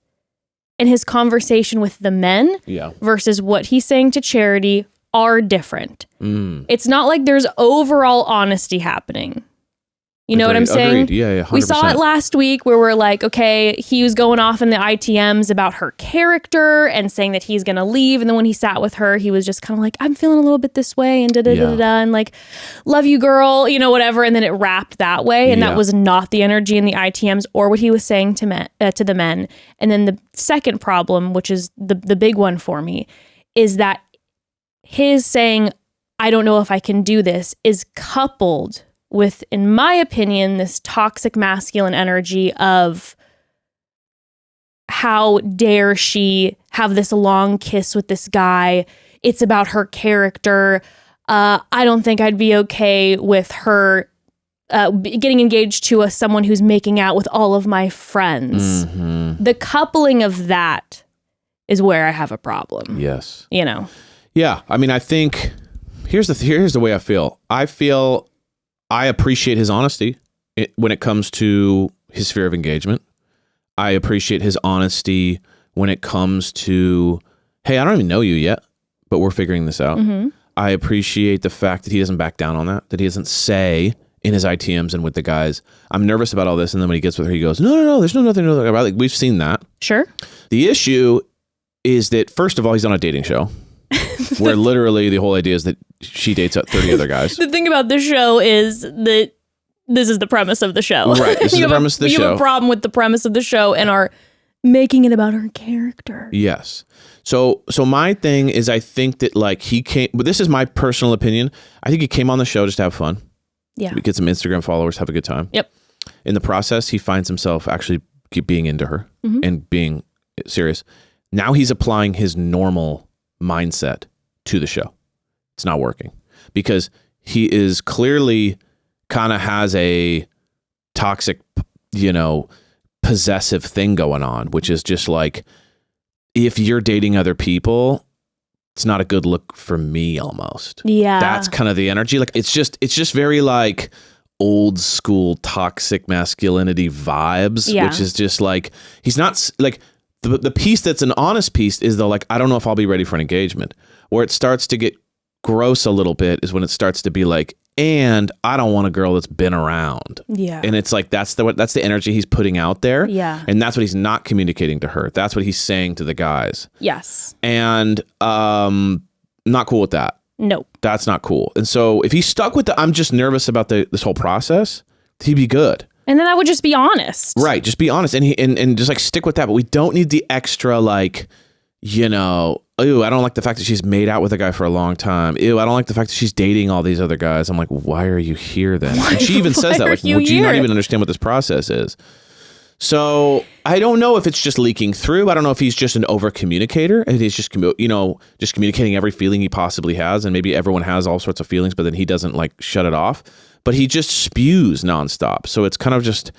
in his conversation with the men versus what he's saying to Charity are different. It's not like there's overall honesty happening. You know what I'm saying? Agreed. Yeah, 100%. We saw it last week where we're like, okay, he was going off in the ITMs about her character and saying that he's going to leave. And then when he sat with her, he was just kind of like, I'm feeling a little bit this way and da-da-da-da-da. And like, love you, girl, you know, whatever. And then it wrapped that way. And that was not the energy in the ITMs or what he was saying to the men. And then the second problem, which is the big one for me, is that his saying, I don't know if I can do this, is coupled with, in my opinion, this toxic masculine energy of how dare she have this long kiss with this guy. It's about her character. I don't think I'd be okay with her getting engaged to someone who's making out with all of my friends. Mm-hmm. The coupling of that is where I have a problem. Yes. You know? Yeah. I mean, I think here's the way I feel. I appreciate his honesty when it comes to his sphere of engagement. I appreciate his honesty when it comes to, hey, I don't even know you yet, but we're figuring this out. Mm-hmm. I appreciate the fact that he doesn't back down on that he doesn't say in his ITMs and with the guys, I'm nervous about all this. And then when he gets with her, he goes, no, there's nothing about it. Like, we've seen that. Sure. The issue is that, first of all, he's on a dating show where literally the whole idea is that she dates 30 other guys. The thing about this show is that this is the premise of the show. Right. This is the premise of the show. You have a problem with the premise of the show and are making it about her character. Yes. So my thing is, I think that like he came, but this is my personal opinion. I think he came on the show just to have fun. Yeah. Get some Instagram followers, have a good time. Yep. In the process, he finds himself actually being into her and being serious. Now he's applying his normal mindset to the show. It's not working because he is clearly kind of has a toxic, possessive thing going on, which is just like, if you're dating other people, it's not a good look for me almost. Yeah. That's kind of the energy. Like, it's just very like old school toxic masculinity vibes, which is just like, he's not like the piece that's an honest piece is like, I don't know if I'll be ready for an engagement. Where it starts to get gross a little bit is when it starts to be like, and I don't want a girl that's been around. Yeah. And it's like, that's the energy he's putting out there. Yeah. And that's what he's not communicating to her. That's what he's saying to the guys. Yes. And not cool with that. Nope. That's not cool. And so if he stuck with I'm just nervous about this whole process, he'd be good. And then I would just be honest. Right. Just be honest. And just like stick with that. But we don't need the extra like, ew, I don't like the fact that she's made out with a guy for a long time. Ew, I don't like the fact that she's dating all these other guys. I'm like, why are you here then? And she even says that, like, would you not even understand what this process is? So I don't know if it's just leaking through. I don't know if he's just an over communicator and he's just, just communicating every feeling he possibly has. And maybe everyone has all sorts of feelings, but then he doesn't like shut it off. But he just spews nonstop. So it's kind of just,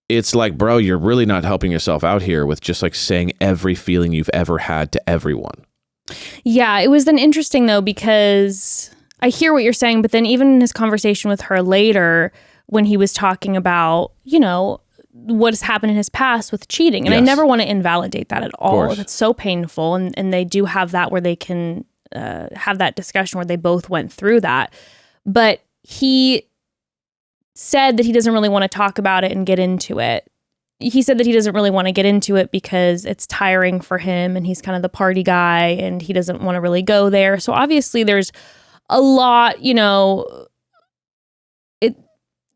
it's like, bro, you're really not helping yourself out here with just like saying every feeling you've ever had to everyone. Yeah, it was then interesting though, because I hear what you're saying, but then even in his conversation with her later, when he was talking about, what has happened in his past with cheating. And I never want to invalidate that at all. It's so painful. And they do have that where they can have that discussion where they both went through that. But he said that he doesn't really want to talk about it and get into it. He said that he doesn't really want to get into it because it's tiring for him and he's kind of the party guy and he doesn't want to really go there. So obviously there's a lot,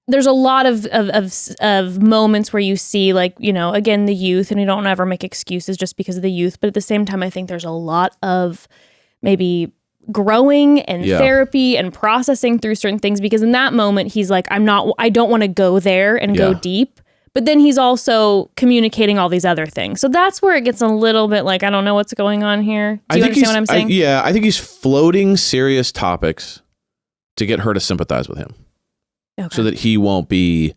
there's a lot of moments where you see like, again, the youth, and you don't ever make excuses just because of the youth. But at the same time, I think there's a lot of maybe growing and therapy and processing through certain things, because in that moment he's like, I don't want to go there and go deep. But then he's also communicating all these other things. So that's where it gets a little bit like, I don't know what's going on here. Do you understand what I'm saying? I think he's floating serious topics to get her to sympathize with him. Okay. So that he won't be,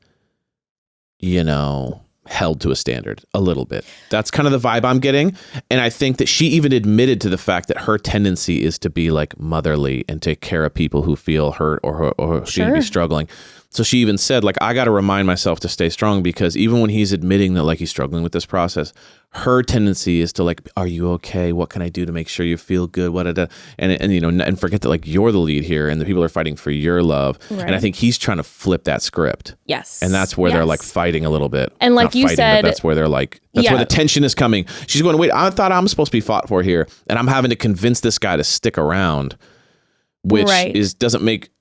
held to a standard a little bit. That's kind of the vibe I'm getting. And I think that she even admitted to the fact that her tendency is to be like motherly and take care of people who feel hurt or seem to be struggling. So she even said, like, I got to remind myself to stay strong, because even when he's admitting that, like, he's struggling with this process, her tendency is to, like, are you okay? What can I do to make sure you feel good? And forget that, like, you're the lead here and the people are fighting for your love. Right. And I think he's trying to flip that script. Yes. And that's where they're, like, fighting a little bit. And like you said, that's where they're like, where the tension is coming. She's going, wait, I thought I'm supposed to be fought for here. And I'm having to convince this guy to stick around, which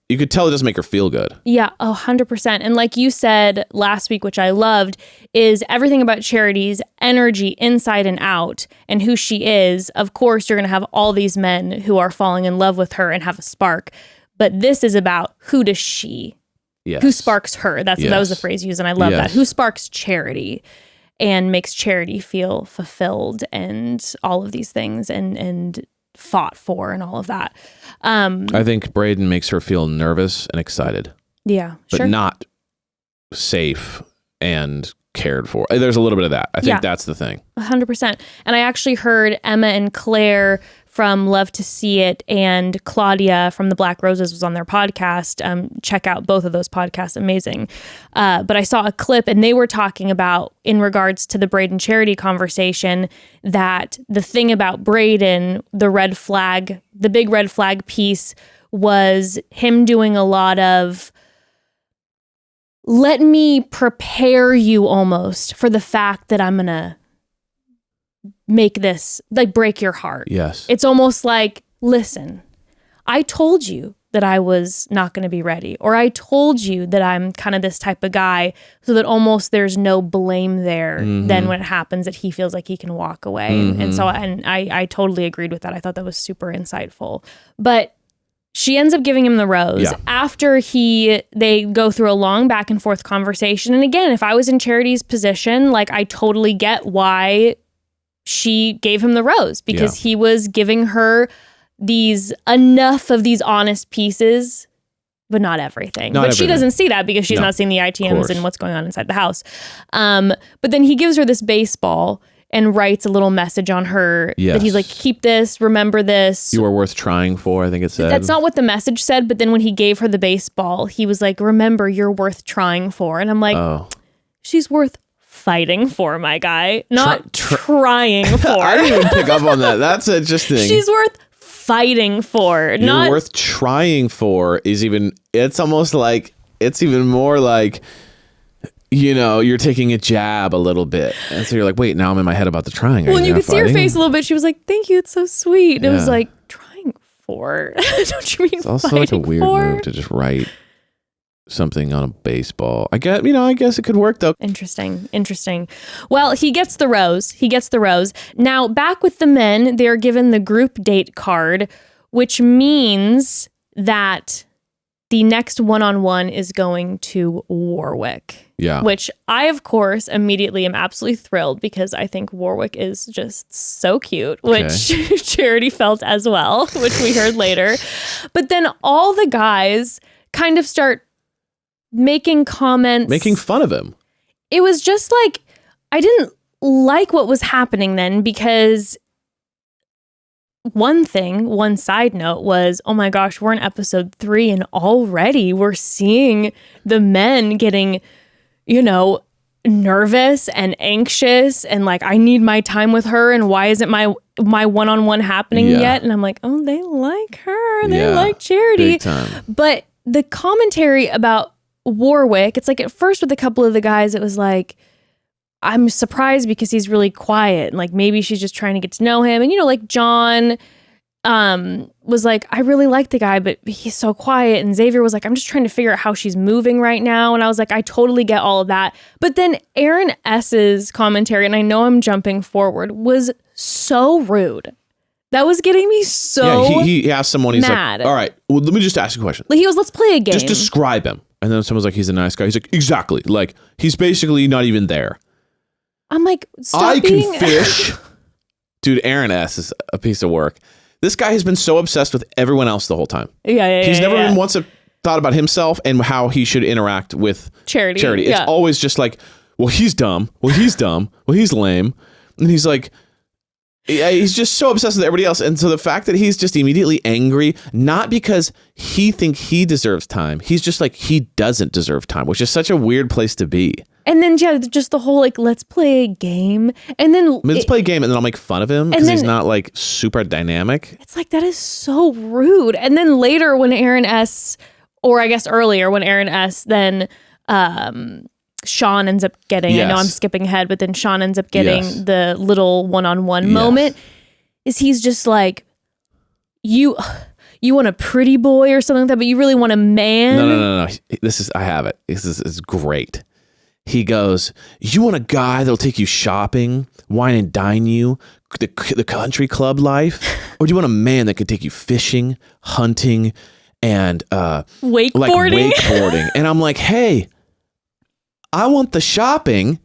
you could tell it doesn't make her feel good. Yeah, 100%. And like you said last week, which I loved, is everything about Charity's energy inside and out and who she is. Of course, you're going to have all these men who are falling in love with her and have a spark. But this is about who does she, who sparks her. That was the phrase used, and I love that. Who sparks Charity and makes Charity feel fulfilled and all of these things and fought for and all of that. I think Brayden makes her feel nervous and excited. Yeah, but not safe and cared for. There's a little bit of that. I think that's the thing. 100%. And I actually heard Emma and Claire from Love to See It and Claudia from the Black Roses was on their podcast. Check out both of those podcasts. Amazing. But I saw a clip and they were talking about, in regards to the Brayden Charity conversation, that the thing about Brayden, the big red flag piece was him doing a lot of, let me prepare you almost for the fact that I'm going to make this, like, break your heart. Yes. It's almost like, listen, I told you that I was not going to be ready, or I told you that I'm kind of this type of guy, so that almost there's no blame there. Then when it happens, that he feels like he can walk away. And I totally agreed with that. I thought that was super insightful. But she ends up giving him the rose after they go through a long back and forth conversation. And again, if I was in Charity's position, like, I totally get why she gave him the rose, because he was giving her enough of these honest pieces, but not everything. She doesn't see that because she's not seeing the ITMs and what's going on inside the house. But then he gives her this baseball and writes a little message on her that he's like, keep this, remember this. You are worth trying for, I think it said. That's not what the message said, but then when he gave her the baseball, he was like, remember, you're worth trying for. And I'm like, she's worth fighting for, my guy, not trying for. I didn't even pick up on that. That's interesting. She's worth fighting for. You're worth trying for it's almost like, it's even more like, you're taking a jab a little bit. And so you're like, wait, now I'm in my head about the trying. Well, and you could see her face a little bit. She was like, thank you, it's so sweet. And it was like, trying for? Don't you mean it's also like a weird move to just write something on a baseball. I guess it could work though. Interesting. Well, he gets the rose. Now, back with the men, they're given the group date card, which means that the next one-on-one is going to Warwick. Yeah. Which I, of course, immediately am absolutely thrilled, because I think Warwick is just so cute, which Charity felt as well, which we heard later. But then all the guys kind of start making comments, making fun of him. It was just like, I didn't like what was happening then, because one side note was, oh my gosh, we're in episode 3 and already we're seeing the men getting, nervous and anxious and like, I need my time with her, and why isn't my one-on-one happening yet? And I'm like, oh, they like her. They like Charity. Big time. But the commentary about Warwick, it's like, at first with a couple of the guys, it was like, I'm surprised because he's really quiet, and like, maybe she's just trying to get to know him. And like John was like, I really like the guy, but he's so quiet. And Xavier was like, I'm just trying to figure out how she's moving right now. And I was like, I totally get all of that. But then Aaron S's commentary, and I know I'm jumping forward, was so rude. That was getting me so he asked someone, he's mad. Like, all right, well, let me just ask you a question. Like, he goes, let's play a game. Just describe him. And then someone's like, he's a nice guy. He's like, exactly. Like, he's basically not even there. I'm like, stop I being... can fish. Dude, Aaron S is a piece of work. This guy has been so obsessed with everyone else the whole time. He's never been once thought about himself and how he should interact with Charity. It's always just like, well, he's dumb. Well, he's dumb. Well, he's lame. And he's like, Yeah, he's just so obsessed with everybody else. And so the fact that he's just immediately angry, not because he thinks he deserves time. He's just like, he doesn't deserve time, which is such a weird place to be. And then, yeah, just the whole, like, let's play a game. And then... Let's play a game, and then I'll make fun of him because he's not, like, super dynamic. It's like, that is so rude. And then later when Aaron S., or I guess earlier when Aaron S., then Sean ends up getting, I know I'm skipping ahead, but then Sean ends up getting the little one-on-one moment, is he's just like, you want a pretty boy or something like that, but you really want a man? No. I have it. This is great. He goes, you want a guy that'll take you shopping, wine and dine you, the country club life? Or do you want a man that could take you fishing, hunting, and wakeboarding? Like wakeboarding. And I'm like, hey, I want the shopping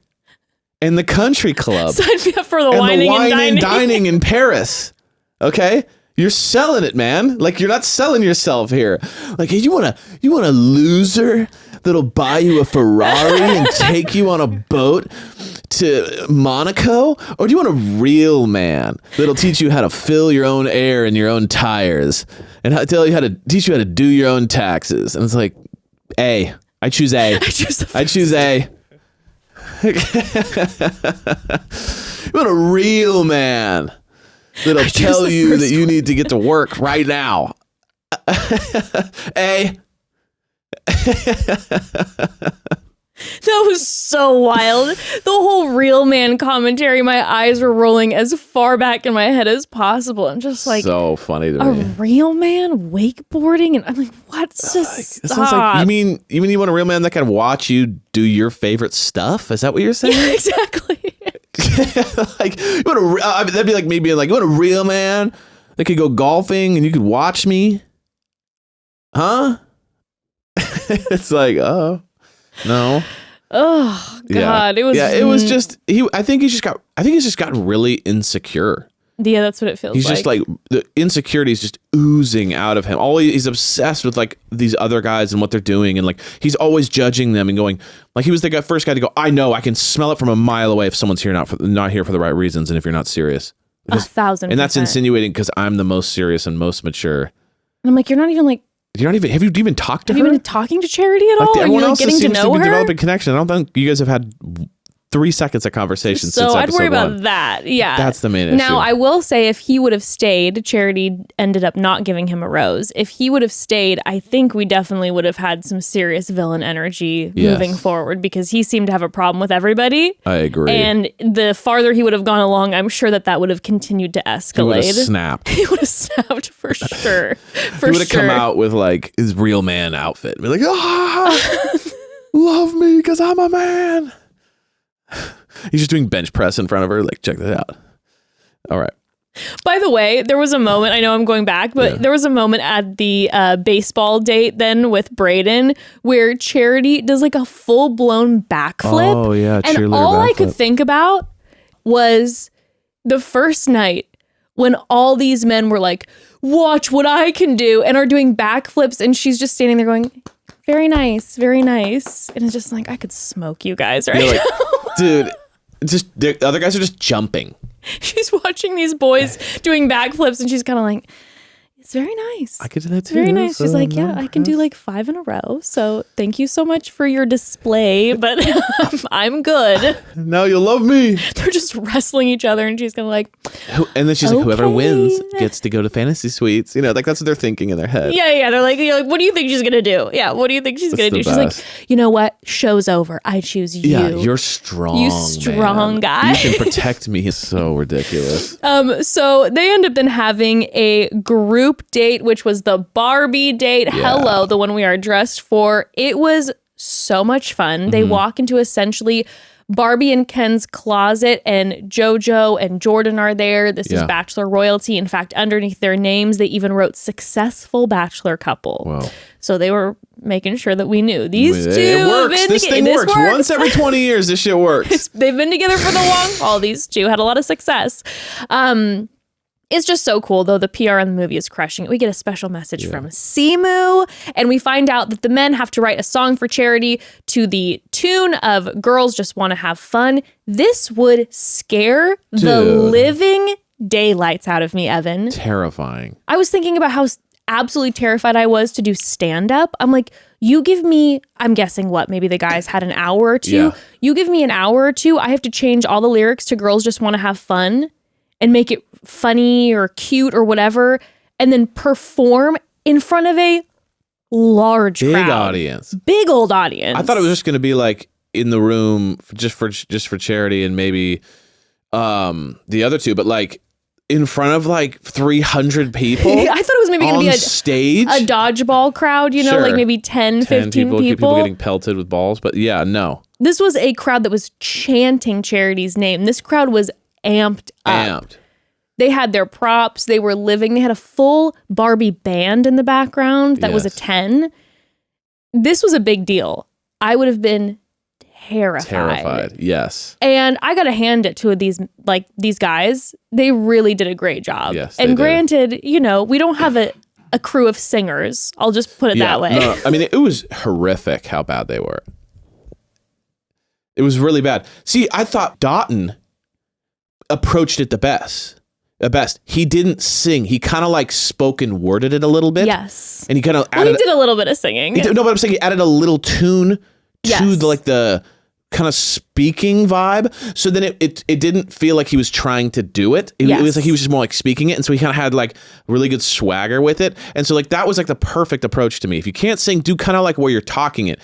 and the country club. Sign me up for the whining and dining in Paris. Okay? You're selling it, man. Like, you're not selling yourself here. Like, hey, you want a loser that'll buy you a Ferrari and take you on a boat to Monaco? Or do you want a real man that'll teach you how to fill your own air in your own tires and teach you how to do your own taxes? And it's like, A. I choose A. I choose A. You want a real man that'll tell you that you need to get to work right now. A. That was so wild. The whole real man commentary, my eyes were rolling as far back in my head as possible. I'm just like, so funny to a me. real man wakeboarding? And I'm like, what's this? It sounds like, you mean you want a real man that can watch you do your favorite stuff? Is that what you're saying? Yeah, exactly. Like, you want that'd be like me being like, you want a real man that could go golfing and you could watch me? Huh? It's like, oh. No. Oh God! Yeah. It was just I think he's just got really insecure. Yeah, that's what it feels like. He's just like, the insecurity is just oozing out of him. He's obsessed with like these other guys and what they're doing, and like he's always judging them and going, like, he was the first guy to go, I know, I can smell it from a mile away if someone's here not here for the right reasons, and if you're not serious. 1,000%. And that's insinuating because I'm the most serious and most mature. And I'm like, you're not even like. Have you even talked to her? Have you been talking to Charity at all? Everyone else getting seems to know be her? developing connection. I don't think you guys have had 3 seconds of conversation since I'd episode worry about 1. that. Yeah. That's the main issue. Now, I will say if he would have stayed, Charity ended up not giving him a rose. If he would have stayed, I think we definitely would have had some serious villain energy moving forward, because he seemed to have a problem with everybody. I agree. And the farther he would have gone along, I'm sure that would have continued to escalate. He would have snapped. He would have snapped for sure. He would have come out with like his real man outfit and be like, love me because I'm a man. He's just doing bench press in front of her. Like, check that out. All right. By the way, there was a moment, I know I'm going back, but there was a moment at the baseball date then with Brayden where Charity does like a full-blown backflip. Oh, yeah. And all I could think about was the first night when all these men were like, watch what I can do, and are doing backflips, and she's just standing there going, very nice, very nice. And it's just like, I could smoke you guys right now. Dude, the other guys are just jumping. She's watching these boys doing backflips, and she's kind of like, it's very nice. I could do that too. Very nice. She's like, yeah, I can do like 5 in a row. So thank you so much for your display, but I'm good. Now you'll love me. They're just wrestling each other, and she's kind of like, and then she's like, whoever wins gets to go to fantasy suites. You know, like that's what they're thinking in their head. Yeah. They're like, what do you think she's going to do? Yeah. What do you think she's going to do? She's like, you know what? Show's over. I choose you. Yeah, you're strong. You strong guy. You can protect me. It's so ridiculous. So they end up then having a group date, which was the Barbie date. Yeah. Hello, the one we are dressed for. It was so much fun. They walk into essentially Barbie and Ken's closet, and JoJo and Jordan are there. This is Bachelor royalty. In fact, underneath their names, they even wrote successful Bachelor couple. Wow. So they were making sure that we knew these two. It works. This thing works. Once every 20 years, this shit works. They've been together for the long haul. These two had a lot of success. It's just so cool, though. The PR in the movie is crushing it. We get a special message from Simu, and we find out that the men have to write a song for Charity to the tune of Girls Just Want to Have Fun. This would scare the living daylights out of me, Evan. Terrifying. I was thinking about how absolutely terrified I was to do stand-up. I'm like, you give me, I'm guessing what, maybe the guys had an hour or two. Yeah. You give me an hour or two, I have to change all the lyrics to Girls Just Want to Have Fun and make it funny or cute or whatever, and then perform in front of a large Big crowd. audience. Big old audience. I thought it was just going to be like in the room just for charity and maybe the other two, but like in front of like 300 people. I thought it was maybe going to be stage. a dodgeball crowd, you know, Sure. like maybe 10 15 people getting pelted with balls. But yeah, no. This was a crowd that was chanting Charity's name. This crowd was amped up. They had their props. They were living. They had a full Barbie band in the background that was a Yes. 10. This was a big deal. I would have been terrified. Yes. And I got to hand it to these guys. They really did a great job. Yes, they and did. granted, you know, we don't have a crew of singers. I'll just put it that way. No, I mean, it was horrific how bad they were. It was really bad. See, I thought Doughton approached it the best. He didn't sing. He kind of like spoken worded it a little bit. Yes. And he kind of Well, he did a little bit of singing. No, but I'm saying he added a little tune Yes. to the kind of speaking vibe. So then it didn't feel like he was trying to do it. It Yes. was like he was just more like speaking it. And so he kind of had like really good swagger with it. And so like that was like the perfect approach to me. If you can't sing, do kind of like where you're talking it.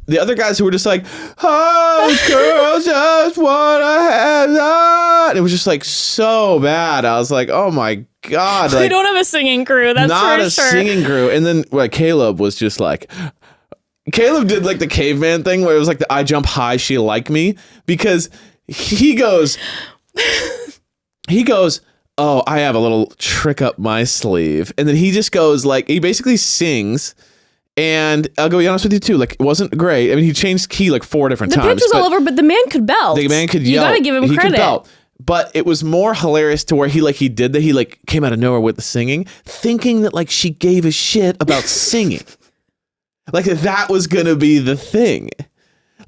The other guys who were just like, oh, girls just want to have that. It was just like so bad. I was like, oh my God. We Like, don't have a singing crew. That's not for a sure. singing crew. And then like Caleb was just like, Caleb did like the caveman thing where it was like the I jump high, she like me, because he goes, oh, I have a little trick up my sleeve. And then he just goes like, he basically sings. And I'll go be honest with you too, like it wasn't great. I mean, he changed key like 4 different The times. pitch was all over, but the man could belt. The man could You yell. gotta give him He credit. could belt. But it was more hilarious to where he came out of nowhere with the singing, thinking that like she gave a shit about singing. Like that was going to be the thing.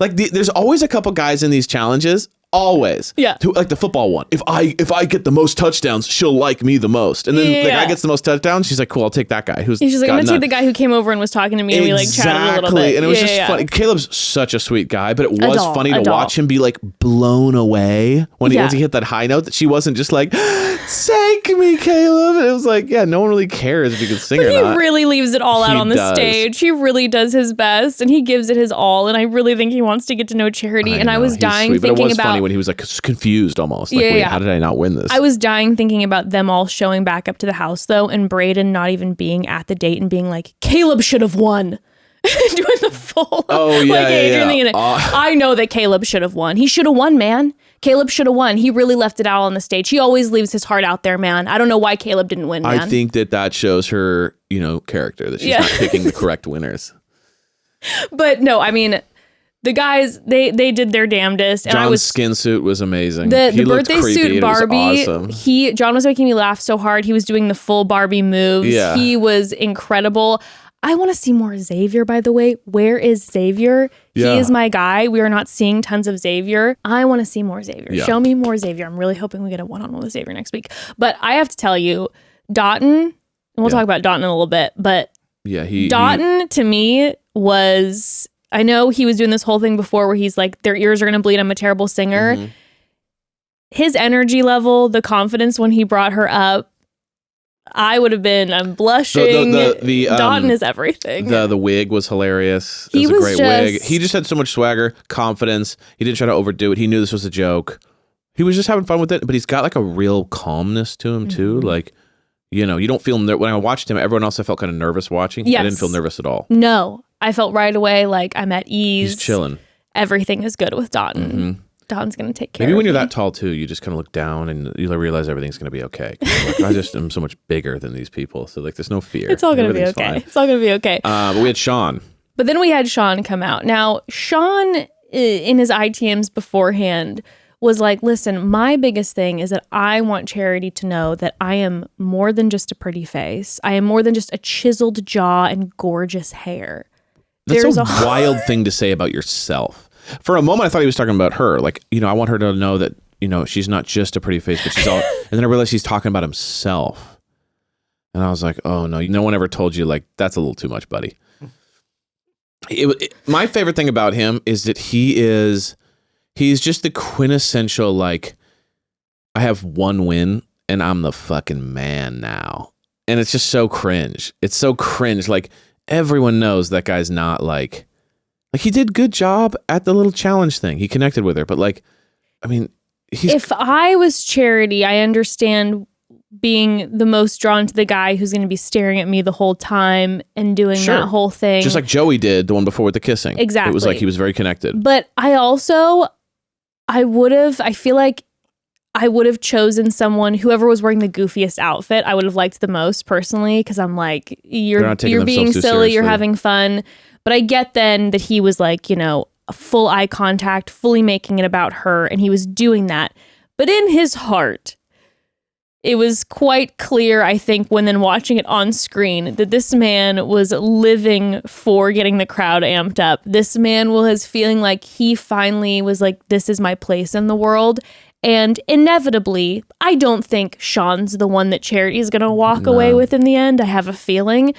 Like there's always a couple guys in these challenges. Always. Yeah. Like the football one. If I get the most touchdowns, she'll like me the most. And then the guy gets the most touchdowns. She's like, cool, I'll take that guy. She's like, I'm going to take the guy who came over and was talking to me and we like chatted a little bit. And it was just funny. Caleb's such a sweet guy, but it was funny to watch him be like blown away when once he hit that high note that she wasn't just like, take me, Caleb. And it was like, yeah, no one really cares if you can sing or not. He really leaves it all out He on the does. stage. He really does his best and he gives it his all. And I really think he wants to get to know Charity. And I know, was he's dying sweet, thinking but it was about funny when he was like confused almost. Like, Yeah, wait, yeah. how did I not win this? I was dying thinking about them all showing back up to the house though, and Brayden not even being at the date and being like, Caleb should have won. Doing the full Adrian thing in it. I know that Caleb should have won. He should have won, man. Caleb should have won. He really left it out on the stage. He always leaves his heart out there, man. I don't know why Caleb didn't win, man. I think that shows her, character, that she's not picking the correct winners. But no, I mean, the guys, they did their damnedest. And John's skin suit was amazing. The He looked birthday creepy, suit and it was Barbie, awesome. John was making me laugh so hard. He was doing the full Barbie moves. Yeah. He was incredible. I want to see more Xavier, by the way. Where is Xavier? Yeah. He is my guy. We are not seeing tons of Xavier. I want to see more Xavier. Yeah. Show me more Xavier. I'm really hoping we get a one-on-one with Xavier next week. But I have to tell you, Doughton, and we'll talk about Doughton in a little bit, but Doughton to me was, I know he was doing this whole thing before where he's like, their ears are going to bleed. I'm a terrible singer. Mm-hmm. His energy level, the confidence when he brought her up, I'm blushing. Doughton is everything. The wig was hilarious. It was a great wig. He just had so much swagger, confidence. He didn't try to overdo it. He knew this was a joke. He was just having fun with it, but he's got like a real calmness to him too. Like, you don't feel when I watched him, everyone else I felt kind of nervous watching. Yes. I didn't feel nervous at all. No, I felt right away like I'm at ease. He's chilling. Everything is good with Doughton. Mm-hmm. Doughton's going to take care Maybe of when you're me. that tall too, you just kind of look down and you realize everything's going to be okay. Like, I just am so much bigger than these people. So like, there's no fear. It's all going to be Everything's okay. fine. It's all going to be okay. But we had Sean. But then we had Sean come out. Now, Sean, in his ITMs beforehand, was like, listen, my biggest thing is that I want Charity to know that I am more than just a pretty face. I am more than just a chiseled jaw and gorgeous hair. That's a wild thing to say about yourself. For a moment, I thought he was talking about her. Like, I want her to know that she's not just a pretty face, but she's all. And then I realized he's talking about himself, and I was like, oh no, no one ever told you like that's a little too much, buddy. My favorite thing about him is that he's just the quintessential like, I have one win and I'm the fucking man now, and it's just so cringe. It's so cringe. Like everyone knows that guy's not like he did good job at the little challenge thing. He connected with her, but like, I mean, if I was Charity, I understand being the most drawn to the guy who's going to be staring at me the whole time and doing that whole thing. Just like Joey did, the one before with the kissing. Exactly. It was like he was very connected. But I feel like I would have chosen whoever was wearing the goofiest outfit, I would have liked the most personally, because I'm like, you're being silly, you're having fun. But I get then that he was like, full eye contact, fully making it about her, and he was doing that. But in his heart, it was quite clear, I think, when then watching it on screen, that this man was living for getting the crowd amped up. This man was feeling like he finally was like, this is my place in the world. And inevitably, I don't think Sean's the one that Charity is going to walk away with in the end. I have a feeling.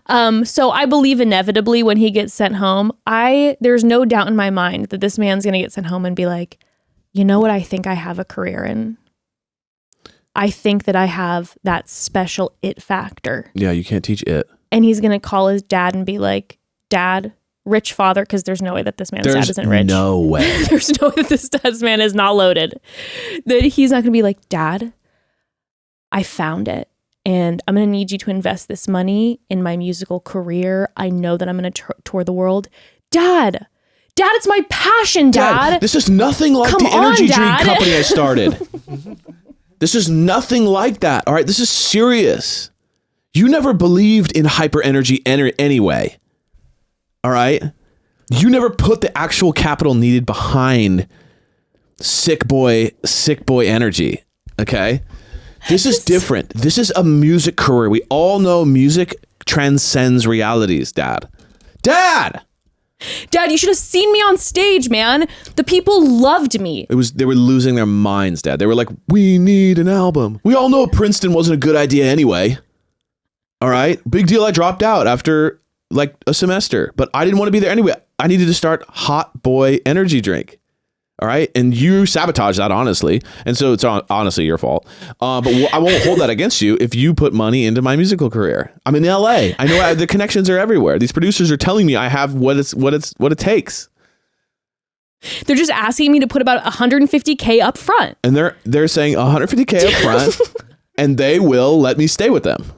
So I believe inevitably when he gets sent home, there's no doubt in my mind that this man's going to get sent home and be like, you know what I think I have a career in? I think that I have that special it factor. Yeah, you can't teach it. And he's going to call his dad and be like, Dad, rich father, because there's no way that this man's dad isn't rich. No way. There's no way that this man is not loaded. That he's not going to be like, Dad, I found it. And I'm going to need you to invest this money in my musical career. I know that I'm going to tour the world. Dad, it's my passion, Dad. This is nothing like the energy drink company I started. This is nothing like that. All right, this is serious. You never believed in hyper energy anyway. All right? You never put the actual capital needed behind sick boy energy. Okay? This is different. This is a music career. We all know music transcends realities, Dad. Dad, you should have seen me on stage, man. The people loved me. They were losing their minds, Dad. They were like, we need an album. We all know Princeton wasn't a good idea anyway. All right? Big deal, I dropped out after like a semester, but I didn't want to be there anyway. I needed to start Hot Boy Energy Drink. All right. And you sabotaged that, honestly. And so it's honestly your fault. But I won't hold that against you if you put money into my musical career. I'm in LA. I know the connections are everywhere. These producers are telling me I have what it takes. They're just asking me to put about $150K up front. And they're saying $150K up front and they will let me stay with them.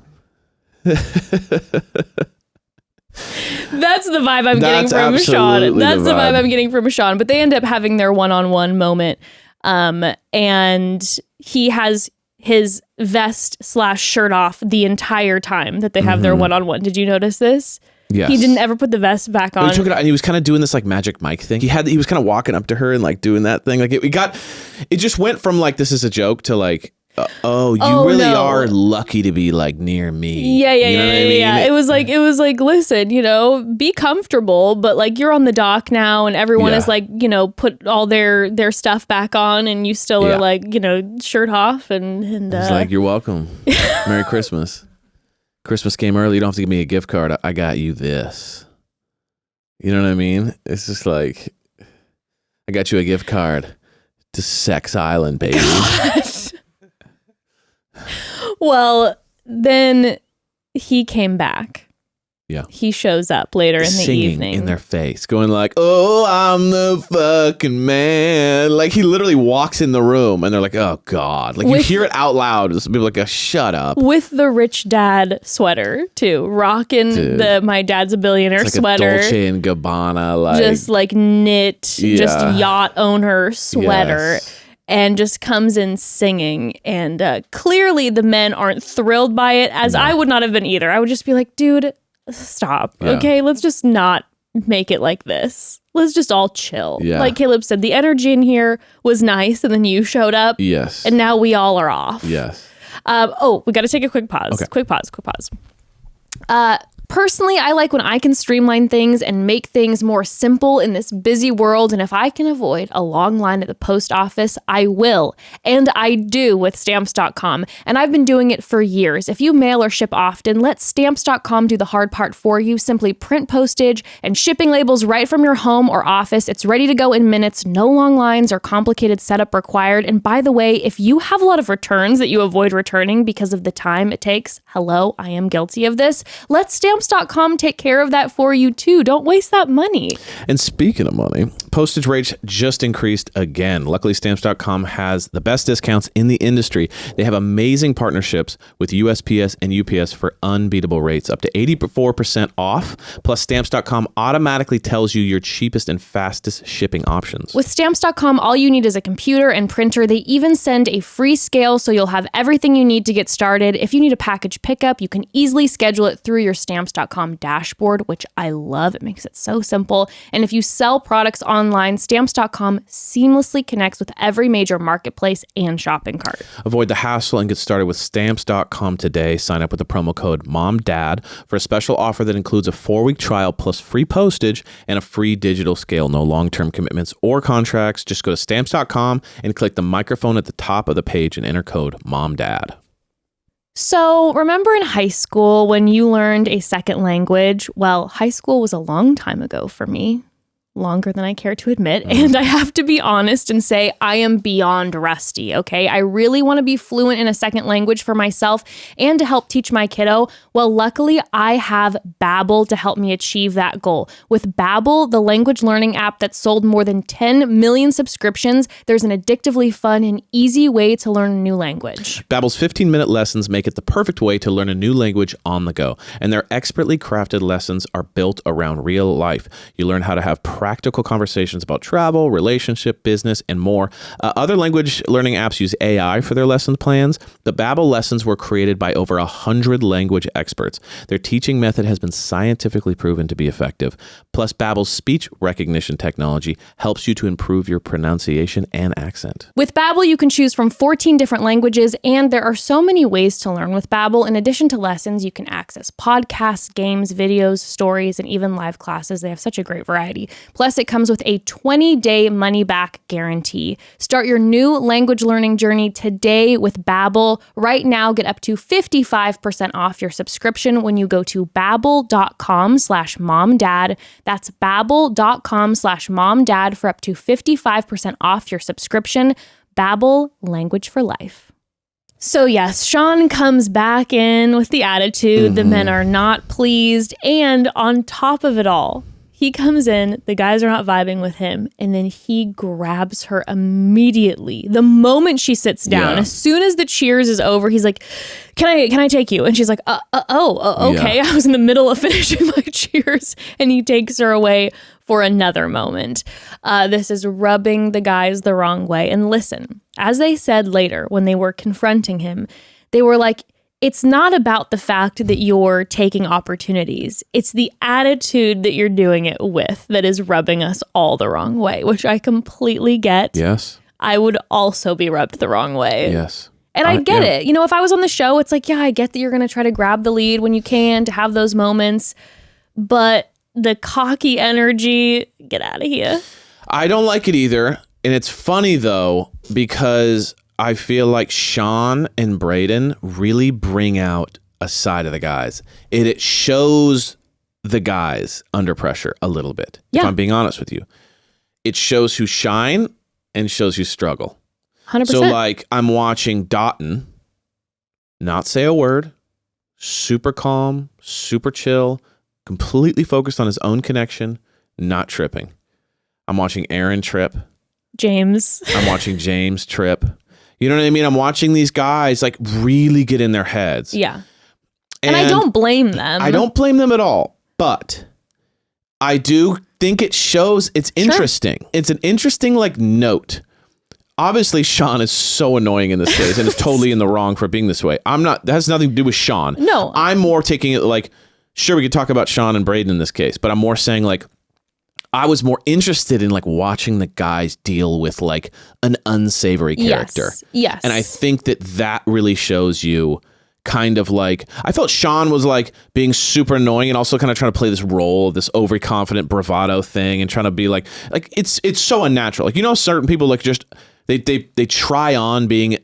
That's the vibe I'm getting from Sean. That's the vibe I'm getting from Sean. But they end up having their one-on-one moment. And he has his vest / shirt off the entire time that they have their one-on-one. Did you notice this? Yes. He didn't ever put the vest back on. He took it out and he was kind of doing this like Magic Mike thing. He was kind of walking up to her and like doing that thing. Like it just went from like, this is a joke to like, you really are lucky to be like near me. Yeah. It was like, listen, be comfortable, but like you're on the dock now and everyone is like, put all their stuff back on and you still are like, shirt off and it's like, you're welcome. Merry Christmas. Christmas came early. You don't have to give me a gift card. I got you this. You know what I mean? It's just like, I got you a gift card to Sex Island, baby. Well, then he came back. Yeah. He shows up later in the evening. In their face, going like, oh, I'm the fucking man. Like he literally walks in the room and they're like, oh God. Like you hear it out loud. People like, shut up. With the rich dad sweater too. Rocking my dad's a billionaire it's like sweater. A Dolce and Gabbana. Like, just like knit, just yacht owner sweater. Yes. And just comes in singing. And clearly the men aren't thrilled by it, as I would not have been either. I would just be like, dude, stop. Yeah. Okay, let's just not make it like this. Let's just all chill. Yeah. Like Caleb said, the energy in here was nice, and then you showed up. Yes. And now we all are off. Yes. We got to take a quick pause. Okay. Quick pause. Personally, I like when I can streamline things and make things more simple in this busy world. And if I can avoid a long line at the post office, I will. And I do with Stamps.com. And I've been doing it for years. If you mail or ship often, let Stamps.com do the hard part for you. Simply print postage and shipping labels right from your home or office. It's ready to go in minutes. No long lines or complicated setup required. And by the way, if you have a lot of returns that you avoid returning because of the time it takes, hello, I am guilty of this. Let Stamps.com take care of that for you too. Don't waste that money. And speaking of money, postage rates just increased again. Luckily, Stamps.com has the best discounts in the industry. They have amazing partnerships with USPS and UPS for unbeatable rates, up to 84% off. Plus, Stamps.com automatically tells you your cheapest and fastest shipping options. With Stamps.com, all you need is a computer and printer. They even send a free scale, so you'll have everything you need to get started. If you need a package pickup, you can easily schedule it through your Stamps.com dashboard, which I love. It makes it so simple. And if you sell products online, Stamps.com seamlessly connects with every major marketplace and shopping cart. Avoid the hassle and get started with Stamps.com today. Sign up with the promo code MOMDAD for a special offer that includes a 4-week trial plus free postage and a free digital scale. No long-term commitments or contracts. Just go to Stamps.com and click the microphone at the top of the page and enter code MOMDAD. So, remember in high school when you learned a second language? Well, high school was a long time ago for me. Longer than I care to admit. And I have to be honest and say I am beyond rusty, okay? I really want to be fluent in a second language for myself and to help teach my kiddo. Well, luckily, I have Babbel to help me achieve that goal. With Babbel, the language learning app that's sold more than 10 million subscriptions, there's an addictively fun and easy way to learn a new language. Babbel's 15-minute lessons make it the perfect way to learn a new language on the go. And their expertly crafted lessons are built around real life. You learn how to have practical conversations about travel, relationship, business, and more. Other language learning apps use AI for their lesson plans. The Babbel lessons were created by over 100 language experts. Their teaching method has been scientifically proven to be effective. Plus, Babbel's speech recognition technology helps you to improve your pronunciation and accent. With Babbel, you can choose from 14 different languages, and there are so many ways to learn with Babbel. In addition to lessons, you can access podcasts, games, videos, stories, and even live classes. They have such a great variety. Plus, it comes with a 20-day money-back guarantee. Start your new language learning journey today with Babbel. Right now, get up to 55% off your subscription when you go to babbel.com/momdad. That's babbel.com/momdad for up to 55% off your subscription. Babbel, language for life. So yes, Sean comes back in with the attitude. The men are not pleased. And on top of it all, he comes in, the guys are not vibing with him, and then he grabs her immediately. The moment she sits down, as soon as the cheers is over, he's like, can I take you? And she's like, okay. I was in the middle of finishing my cheers. And he takes her away for another moment. This is rubbing the guys the wrong way. And listen, as they said later when they were confronting him, they were like, it's not about the fact that you're taking opportunities. It's the attitude that you're doing it with that is rubbing us all the wrong way, which I completely get. Yes. I would also be rubbed the wrong way. Yes. And I get it. You know, if I was on the show, it's like, yeah, I get that you're going to try to grab the lead when you can to have those moments. But the cocky energy, get out of here. I don't like it either. And it's funny, though, because I feel like Sean and Brayden really bring out a side of the guys. It shows the guys under pressure a little bit, if I'm being honest with you. It shows who shine and shows who struggle. 100%. So, like, I'm watching Dotton not say a word, super calm, super chill, completely focused on his own connection, not tripping. I'm watching Aaron trip. James. I'm watching James trip. You know what I mean? I'm watching these guys like really get in their heads. Yeah. And I don't blame them. I don't blame them at all. But I do think it shows it's interesting. Sure. It's an interesting like note. Obviously, Sean is so annoying in this case and is totally in the wrong for being this way. That has nothing to do with Sean. No. I'm more taking it like, sure, we could talk about Sean and Brayden in this case, but I'm more saying like, I was more interested in like watching the guys deal with like an unsavory character. Yes. And I think that really shows you kind of like, I felt Sean was like being super annoying and also kind of trying to play this role of this overconfident bravado thing and trying to be like it's so unnatural. Like, you know, certain people like just they try on being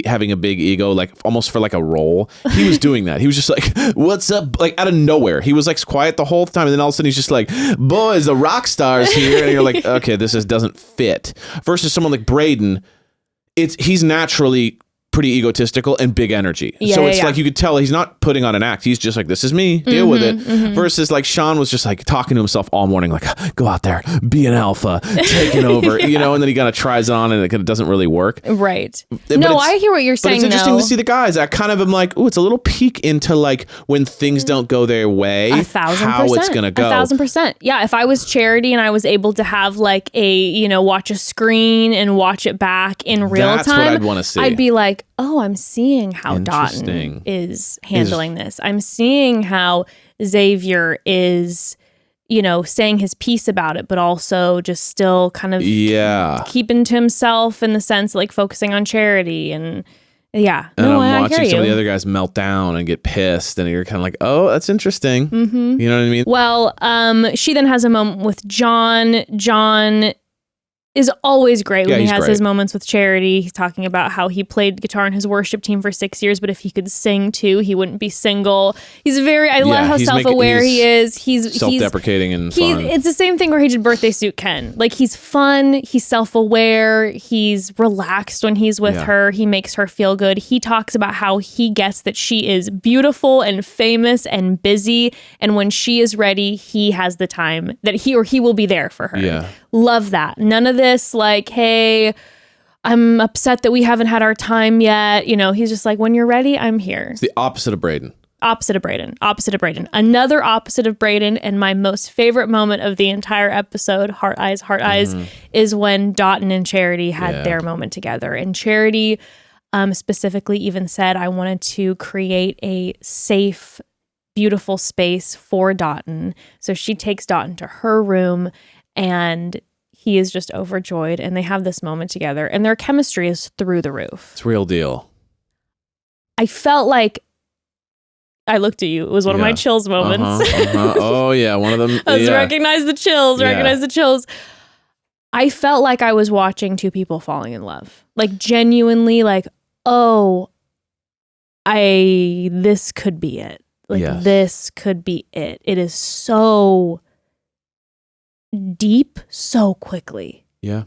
having a big ego, like almost for like a role. He was doing that. He was just like, what's up? Like out of nowhere. He was like quiet the whole time. And then all of a sudden he's just like, boys, the rock stars here. And you're like, okay, this doesn't fit. Versus someone like Brayden, he's naturally pretty egotistical and big energy. So it's like you could tell he's not putting on an act. He's just like, this is me, deal with it. Versus like Sean was just like talking to himself all morning, like, go out there, be an alpha, take it over, you know, and then he kind of tries it on and it doesn't really work. Right. No, I hear what you're saying. But it's interesting to see the guys. I kind of am like, oh, it's a little peek into like when things don't go their way, 1,000%. how it's going to go. 1,000%. Yeah. If I was Charity and I was able to have like watch a screen and watch it back in real That's time, what I'd want to see. I'd be like, oh, I'm seeing how Dotun is handling this. I'm seeing how Xavier is, saying his piece about it, but also just still kind of keeping to himself in the sense like focusing on Charity and And I'm watching some of the other guys melt down and get pissed, and you're kind of like, oh, that's interesting. Mm-hmm. You know what I mean? Well, she then has a moment with John. John is always great when he has his moments with Charity. He's talking about how he played guitar in his worship team for 6 years, but if he could sing too, he wouldn't be single. He's I love how self-aware he is. He's self-deprecating and fun. It's the same thing where he did Birthday Suit Ken. Like, he's fun, he's self-aware, he's relaxed when he's with her, he makes her feel good. He talks about how he gets that she is beautiful and famous and busy, and when she is ready, he has the time that he will be there for her. Yeah. Love that. None of this like, hey, I'm upset that we haven't had our time yet. He's just like, when you're ready, I'm here. It's the opposite of Brayden. Opposite of Brayden. Another opposite of Brayden, and my most favorite moment of the entire episode, Heart Eyes, is when Dotun and Charity had their moment together. And Charity specifically even said, I wanted to create a safe, beautiful space for Dotun. So she takes Dotun to her room, and he is just overjoyed, and they have this moment together, and their chemistry is through the roof. It's real deal. I felt like I looked at you. It was one of my chills moments. Oh, yeah. One of them. Recognize the chills. Recognize the chills. I felt like I was watching two people falling in love. Like, genuinely, like, oh, this could be it. Like, this could be it. It is so deep so quickly. Yeah.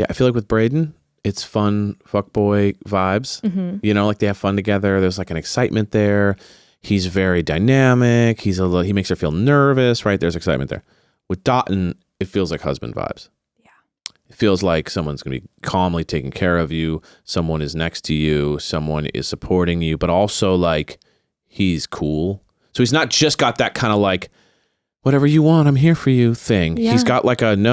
I feel like with Brayden, it's fun fuckboy vibes. Mm-hmm. Like they have fun together. There's like an excitement there. He's very dynamic. He makes her feel nervous, right? There's excitement there. With Dotun, it feels like husband vibes. Yeah. It feels like someone's going to be calmly taking care of you. Someone is next to you. Someone is supporting you, but also like he's cool. So he's not just got that kind of like, whatever you want, I'm here for you thing. Yeah. He's got like I'm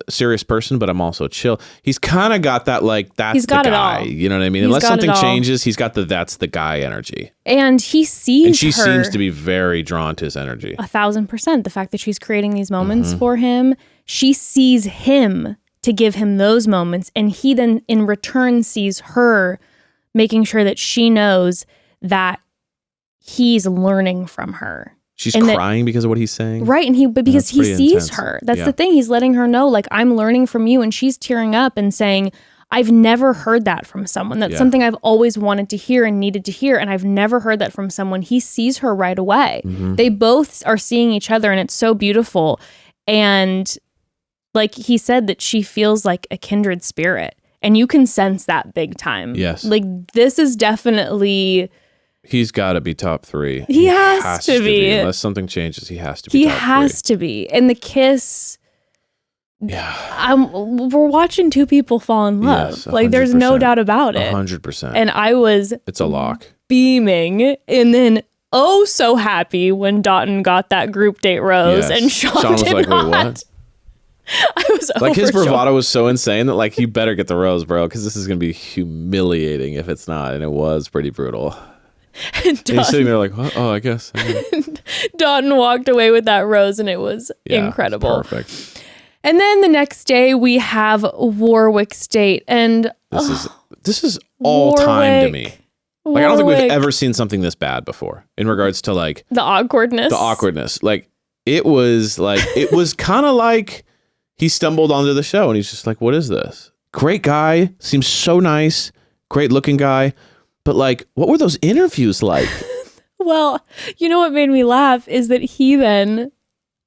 a serious person, but I'm also chill. He's kind of got that like, that's the guy. You know what I mean? Unless something changes, he's got that's the guy energy. And he sees and she seems to be very drawn to his energy. 1,000%. The fact that she's creating these moments for him, she sees him to give him those moments. And he then in return sees her, making sure that she knows that he's learning from her. She's crying because of what he's saying. Right. And because he sees intense. Her. That's the thing. He's letting her know, like, I'm learning from you. And she's tearing up and saying, I've never heard that from someone. That's something I've always wanted to hear and needed to hear. And I've never heard that from someone. He sees her right away. Mm-hmm. They both are seeing each other, and it's so beautiful. And like he said, that she feels like a kindred spirit. And you can sense that big time. Yes. Like, this is definitely... He's got to be top 3. He has to be. Unless something changes, he has to be top 3. He has to be. And the kiss... Yeah. We're watching two people fall in love. Yes, like, there's no doubt about it. 100%. And I was... It's a lock. Beaming. And then, oh, so happy when Dotun got that group date rose. Yes. And Sean was like, not. Wait, what? I was like, his bravado was so insane that, like, you better get the rose, bro, because this is going to be humiliating if it's not. And it was pretty brutal. And he's sitting there like, what? Oh, I guess. Dotun walked away with that rose, and it was incredible. Perfect. And then the next day we have Warwick State, and this is all time to me. Like, I don't think we've Warwick. ever seen something this bad before in regards to like The awkwardness. Like, it was kind of like he stumbled onto the show and he's just like, what is this? Great guy. Seems so nice. Great looking guy. But like, what were those interviews like? Well, you know what made me laugh is that he then,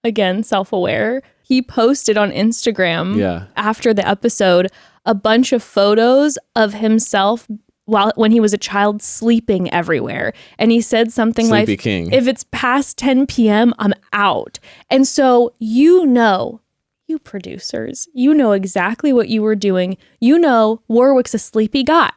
again, self-aware, he posted on Instagram after the episode a bunch of photos of himself when he was a child sleeping everywhere. And he said something Sleepy like, King. if it's past 10 p.m., I'm out. And so you producers, you know exactly what you were doing. You know Warwick's a sleepy guy.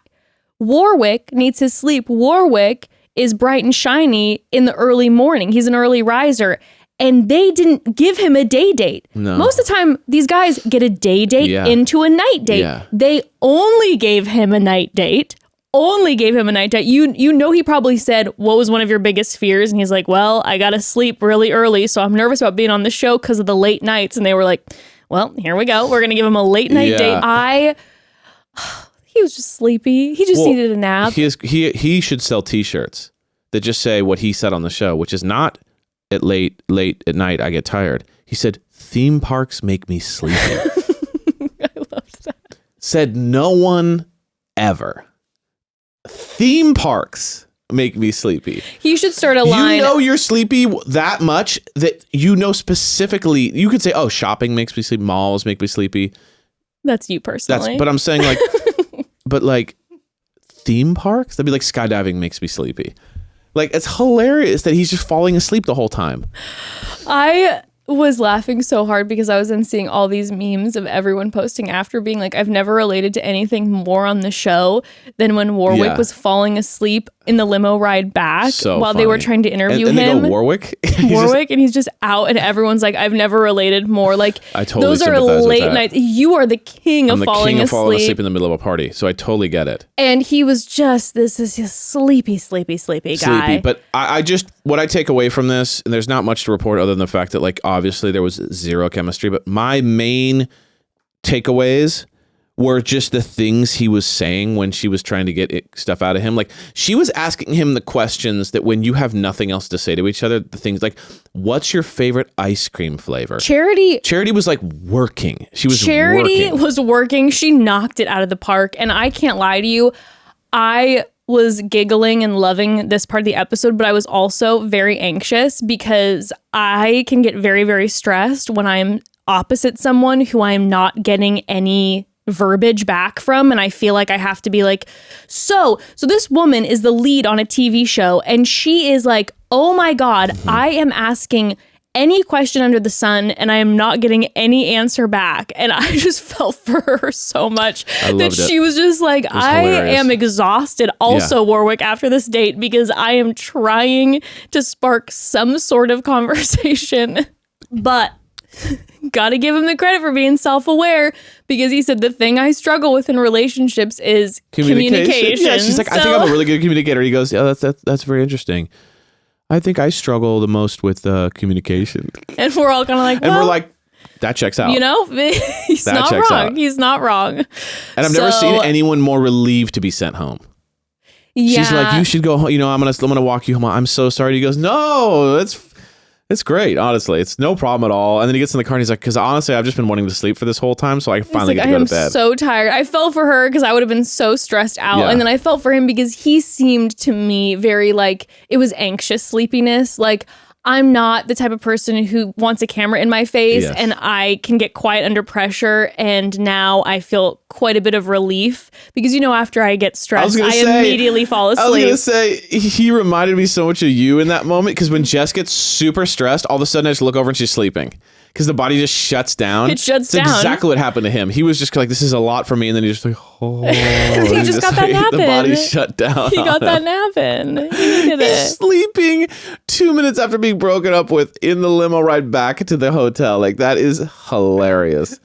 Warwick needs his sleep. Warwick is bright and shiny in the early morning. He's an early riser. And they didn't give him a day date. No. Most of the time, these guys get a day date into a night date. Yeah. They only gave him a night date. You know, he probably said, what was one of your biggest fears? And he's like, well, I got to sleep really early, so I'm nervous about being on the show because of the late nights. And they were like, well, here we go. We're going to give him a late night date. He was just sleepy. He just needed a nap. He should sell T-shirts that just say what he said on the show, which is not at late at night I get tired. He said, theme parks make me sleepy. I loved that. Said no one ever. Theme parks make me sleepy. He should start a line. You know you're sleepy that much that you know specifically. You could say, oh, shopping makes me sleepy. Malls make me sleepy. That's you personally. But I'm saying like, but like theme parks? That'd be like skydiving makes me sleepy. Like, it's hilarious that he's just falling asleep the whole time. I was laughing so hard because I was then seeing all these memes of everyone posting after being like, I've never related to anything more on the show than when Warwick was falling asleep in the limo ride back while they were trying to interview him. And they go, Warwick? And he's just out and everyone's like, I've never related more. Like, I totally those are sympathize with late that. nights. You are the king of falling asleep in the middle of a party. So I totally get it. And he was just, this is a sleepy guy. Sleepy. But I just, what I take away from this, and there's not much to report other than the fact that, like, obviously there was zero chemistry, but my main takeaways were just the things he was saying when she was trying to get stuff out of him. Like, she was asking him the questions that when you have nothing else to say to each other, the things like, what's your favorite ice cream flavor? Charity was like working. Charity was working. She knocked it out of the park. And I can't lie to you, I was giggling and loving this part of the episode, but I was also very anxious because I can get very, very stressed when I'm opposite someone who I'm not getting any verbiage back from, and I feel like I have to be like, so this woman is the lead on a TV show and she is like, oh my God, I am asking any question under the sun and I am not getting any answer back. And I just felt for her so much that she was just like, I am exhausted also, Warwick, after this date because I am trying to spark some sort of conversation. But gotta give him the credit for being self-aware because he said the thing I struggle with in relationships is communication. Yeah, she's like, I think I'm a really good communicator. He goes, yeah, that's very interesting. I think I struggle the most with communication. And we're all kind of like, well, and we're like, that checks out. You know, he's not wrong. He's not wrong. And I've never seen anyone more relieved to be sent home. Yeah. She's like, you should go home. You know, I'm gonna walk you home. I'm so sorry. He goes, no, it's great. Honestly, it's no problem at all. And then he gets in the car and he's like, because honestly, I've just been wanting to sleep for this whole time. So I finally get to go to bed. I'm so tired. I felt for her because I would have been so stressed out. Yeah. And then I felt for him because he seemed to me very like, it was anxious sleepiness. Like, I'm not the type of person who wants a camera in my face and I can get quiet under pressure. And now I feel quite a bit of relief because, you know, after I get stressed, I immediately fall asleep. I was going to say, he reminded me so much of you in that moment because when Jess gets super stressed, all of a sudden I just look over and she's sleeping because the body just shuts down. It shuts down. That's exactly what happened to him. He was just like, this is a lot for me. And then he just like, oh. he just got that nap in. The body shut down. He got that nap in. He needed it. He's sleeping 2 minutes after being broken up with in the limo ride back to the hotel. Like, that is hilarious.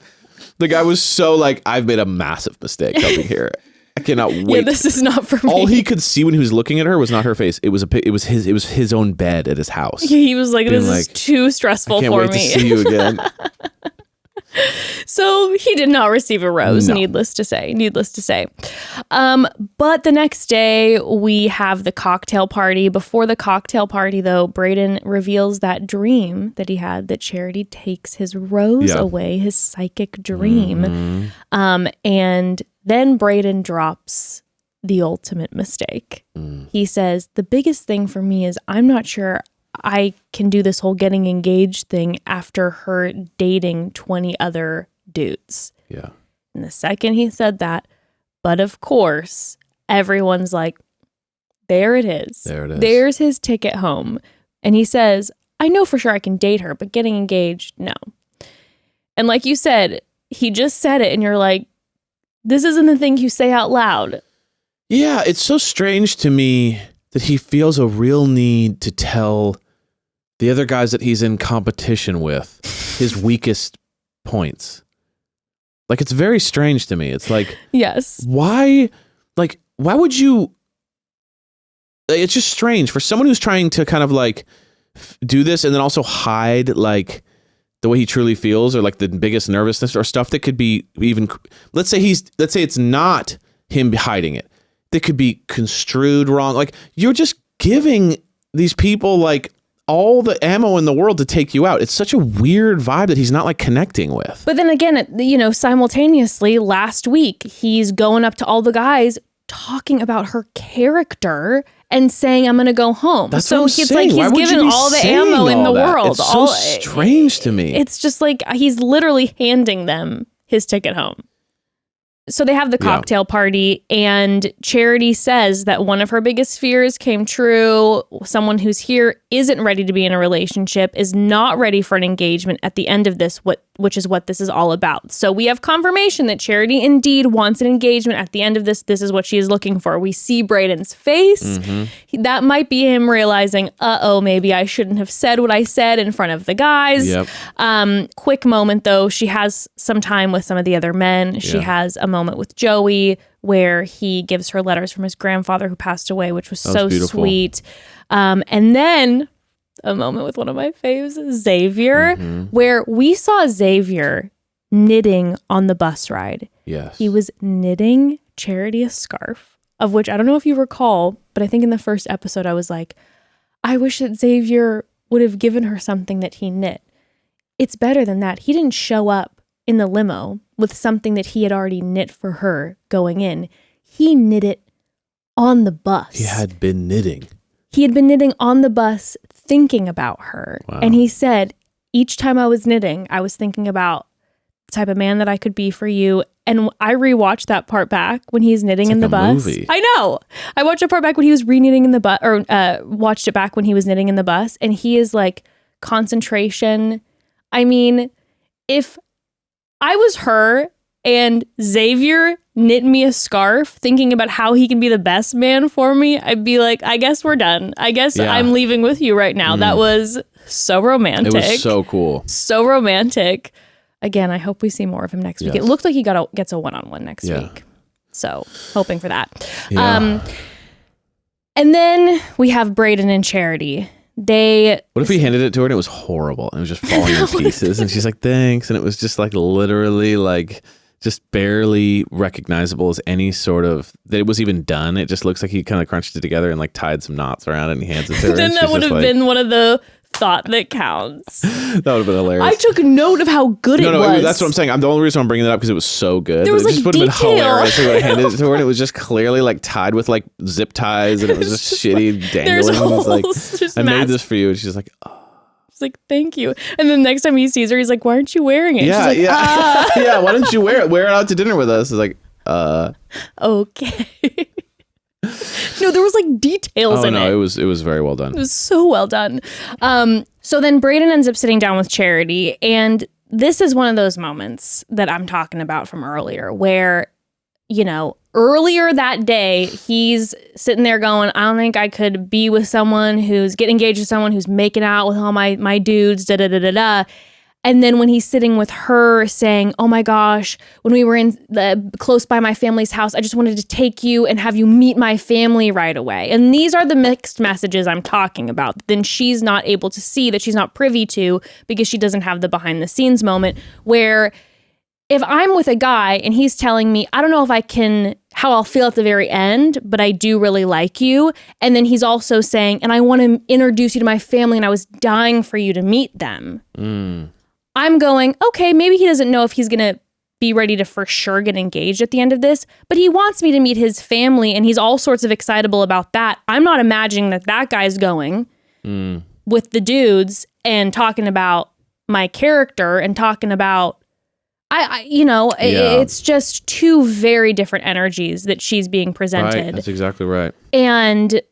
The guy was so like, I've made a massive mistake coming here. I cannot wait. Yeah, this is not for me. All he could see when he was looking at her was not her face. It was his own bed at his house. He was like, this is too stressful for me. I can't wait to see you again. So he did not receive a rose, No. needless to say. But the next day, we have the cocktail party. Before the cocktail party, though, Brayden reveals that dream that he had, that Charity takes his rose away, his psychic dream. And then Brayden drops the ultimate mistake. He says, the biggest thing for me is I'm not sure I can do this whole getting engaged thing after her dating 20 other dudes. Yeah. And the second he said that, but of course, everyone's like, there it is. There it is. There's his ticket home. And he says, I know for sure I can date her, but getting engaged, no. And like you said, he just said it and you're like, this isn't the thing you say out loud. Yeah, it's so strange to me that he feels a real need to tell the other guys that he's in competition with his weakest points. Like, it's very strange to me. It's like, yes, why would you? It's just strange for someone who's trying to kind of like do this and then also hide like the way he truly feels or like the biggest nervousness or stuff that could be even, let's say it's not him hiding it. That could be construed wrong. Like, you're just giving these people like all the ammo in the world to take you out. It's such a weird vibe that he's not like connecting with. But then again, simultaneously last week, he's going up to all the guys talking about her character and saying, I'm going to go home. That's so what I'm it's saying. like Why he's would you given be all the saying ammo in the all that? world. It's so strange to me. It's just like he's literally handing them his ticket home. So they have the cocktail party, and Charity says that one of her biggest fears came true. Someone who's here isn't ready to be in a relationship, is not ready for an engagement at the end of this, which is what this is all about. So we have confirmation that Charity indeed wants an engagement at the end of this. This is what she is looking for. We see Brayden's face. That might be him realizing, maybe I shouldn't have said what I said in front of the guys. Yep. Quick moment, though. She has some time with some of the other men. She has a moment with Joey where he gives her letters from his grandfather who passed away, which was so beautiful. sweet. And then a moment with one of my faves, Xavier, where we saw Xavier knitting on the bus ride. Yes. He was knitting Charity a scarf, of which I don't know if you recall, but I think in the first episode I was like, I wish that Xavier would have given her something that he knit. It's better than that. He didn't show up in the limo with something that he had already knit for her going in. He knit it on the bus. He had been knitting. He had been knitting on the bus thinking about her. Wow. And he said, each time I was knitting, I was thinking about the type of man that I could be for you. And I rewatched that part back when he's knitting in the bus. Movie. I know. I watched that part back when he was re-knitting in the bus, or watched it back when he was knitting in the bus. And he is like, concentration. I mean, if I was her and Xavier knit me a scarf thinking about how he can be the best man for me, I'd be like, I guess we're done. I guess I'm leaving with you right now. That was so romantic. It was so cool. So romantic. Again, I hope we see more of him next week. It looked like he gets a one-on-one next week. So hoping for that. Yeah. And then we have Brayden and Charity. What if he handed it to her and it was horrible and it was just falling in pieces and she's like, thanks. And it was just like literally like just barely recognizable as any sort of, that it was even done. It just looks like he kind of crunched it together and like tied some knots around it and he hands it to her. Then that would have been one of the thought that counts. That would have been hilarious. I took note of how good it was. That's what I'm saying. The only reason I'm bringing it up because it was so good. There was it like just would have been detail. hilarious if I handed it to her and it was just clearly like tied with like zip ties and it was just shitty there's dangling. It was like, holes, just I made massive. this for you. And she's like, oh. He's like, thank you. And then next time he sees her, he's like, why aren't you wearing it? Yeah, She's like, yeah. Why don't you wear it? Wear it out to dinner with us. It's like, okay. No, there was like details in it. it was very well done. It was so well done. So then Brayden ends up sitting down with Charity, and this is one of those moments that I'm talking about from earlier where, earlier that day, he's sitting there going, I don't think I could be with someone who's getting engaged to someone who's making out with all my dudes, da-da-da-da-da. And then when he's sitting with her saying, oh my gosh, when we were close by my family's house, I just wanted to take you and have you meet my family right away. And these are the mixed messages I'm talking about. Then she's not able to see, that she's not privy to, because she doesn't have the behind the scenes moment where if I'm with a guy and he's telling me, I don't know how I'll feel at the very end, but I do really like you. And then he's also saying, and I want to introduce you to my family and I was dying for you to meet them. I'm going, okay, maybe he doesn't know if he's going to be ready to for sure get engaged at the end of this, but he wants me to meet his family and he's all sorts of excitable about that. I'm not imagining that guy's going with the dudes and talking about my character and talking about, it's just two very different energies that she's being presented. Right, that's exactly right. And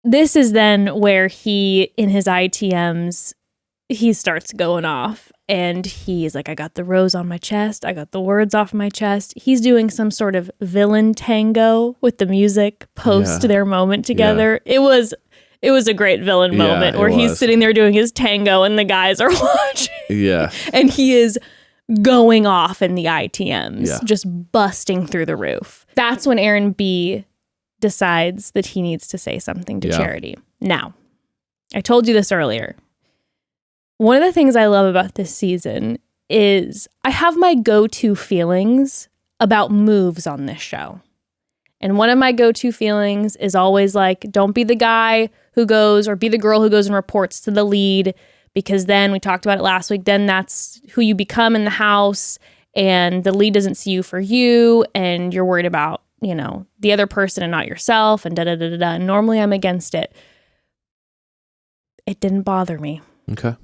this is then where he, in his ITMs, he starts going off and he's like, I got the rose on my chest. I got the words off my chest. He's doing some sort of villain tango with the music post their moment together. Yeah. It was a great villain moment where he's sitting there doing his tango and the guys are watching. Yeah. And he is going off in the ITMs, just busting through the roof. That's when Aaron B decides that he needs to say something to Charity. Now, I told you this earlier. One of the things I love about this season is I have my go-to feelings about moves on this show. And one of my go-to feelings is always like, don't be the guy who goes or be the girl who goes and reports to the lead, because then we talked about it last week, then that's who you become in the house and the lead doesn't see you for you and you're worried about, the other person and not yourself and da-da-da-da-da. And normally I'm against it. It didn't bother me. Okay.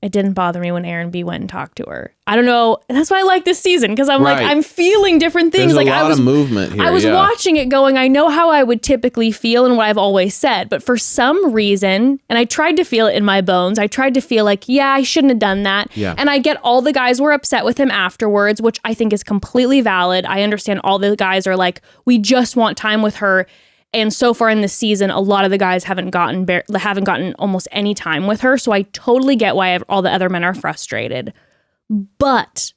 It didn't bother me when Aaron B went and talked to her. I don't know. That's why I like this season, because I'm like, I'm feeling different things. There's like a lot of movement here. I was watching it going, I know how I would typically feel and what I've always said, but for some reason, and I tried to feel it in my bones, I tried to feel like, I shouldn't have done that. Yeah. And I get all the guys were upset with him afterwards, which I think is completely valid. I understand all the guys are like, we just want time with her. And so far in this season, a lot of the guys haven't gotten almost any time with her. So I totally get why all the other men are frustrated. But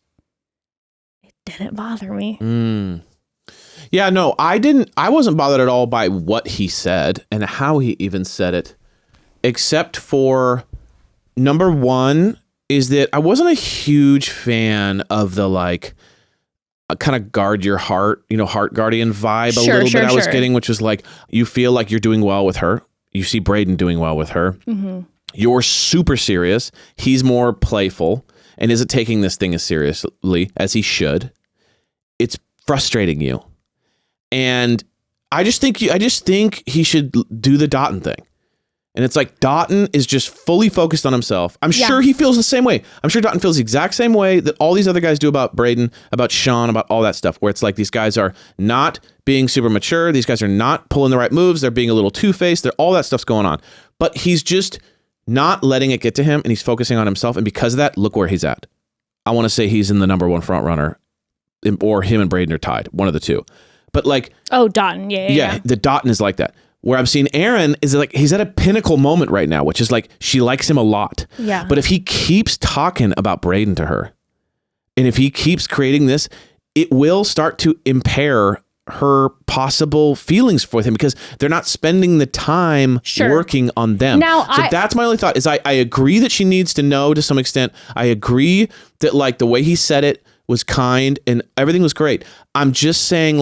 it didn't bother me. Yeah, no, I wasn't bothered at all by what he said and how he even said it, except for number one is that I wasn't a huge fan of the kind of guard your heart, heart guardian vibe a little bit I was getting, which was like, you feel like you're doing well with her. You see Brayden doing well with her. Mm-hmm. You're super serious. He's more playful and isn't taking this thing as seriously as he should. It's frustrating you. And I just think he should do the Dotton thing. And it's like Dotton is just fully focused on himself. I'm sure he feels the same way. I'm sure Dotton feels the exact same way that all these other guys do about Brayden, about Sean, about all that stuff, where it's like these guys are not being super mature. These guys are not pulling the right moves. They're being a little two-faced. All that stuff's going on. But he's just not letting it get to him, and he's focusing on himself. And because of that, look where he's at. I want to say he's in the number one front runner, or him and Brayden are tied, one of the two. But Dotton, yeah. The Dotton is like that. Where I'm seeing Aaron is like, he's at a pinnacle moment right now, which is like, she likes him a lot. Yeah. But if he keeps talking about Brayden to her, and if he keeps creating this, it will start to impair her possible feelings for him, because they're not spending the time working on them. That's my only thought is I agree that she needs to know to some extent. I agree that the way he said it was kind and everything was great. I'm just saying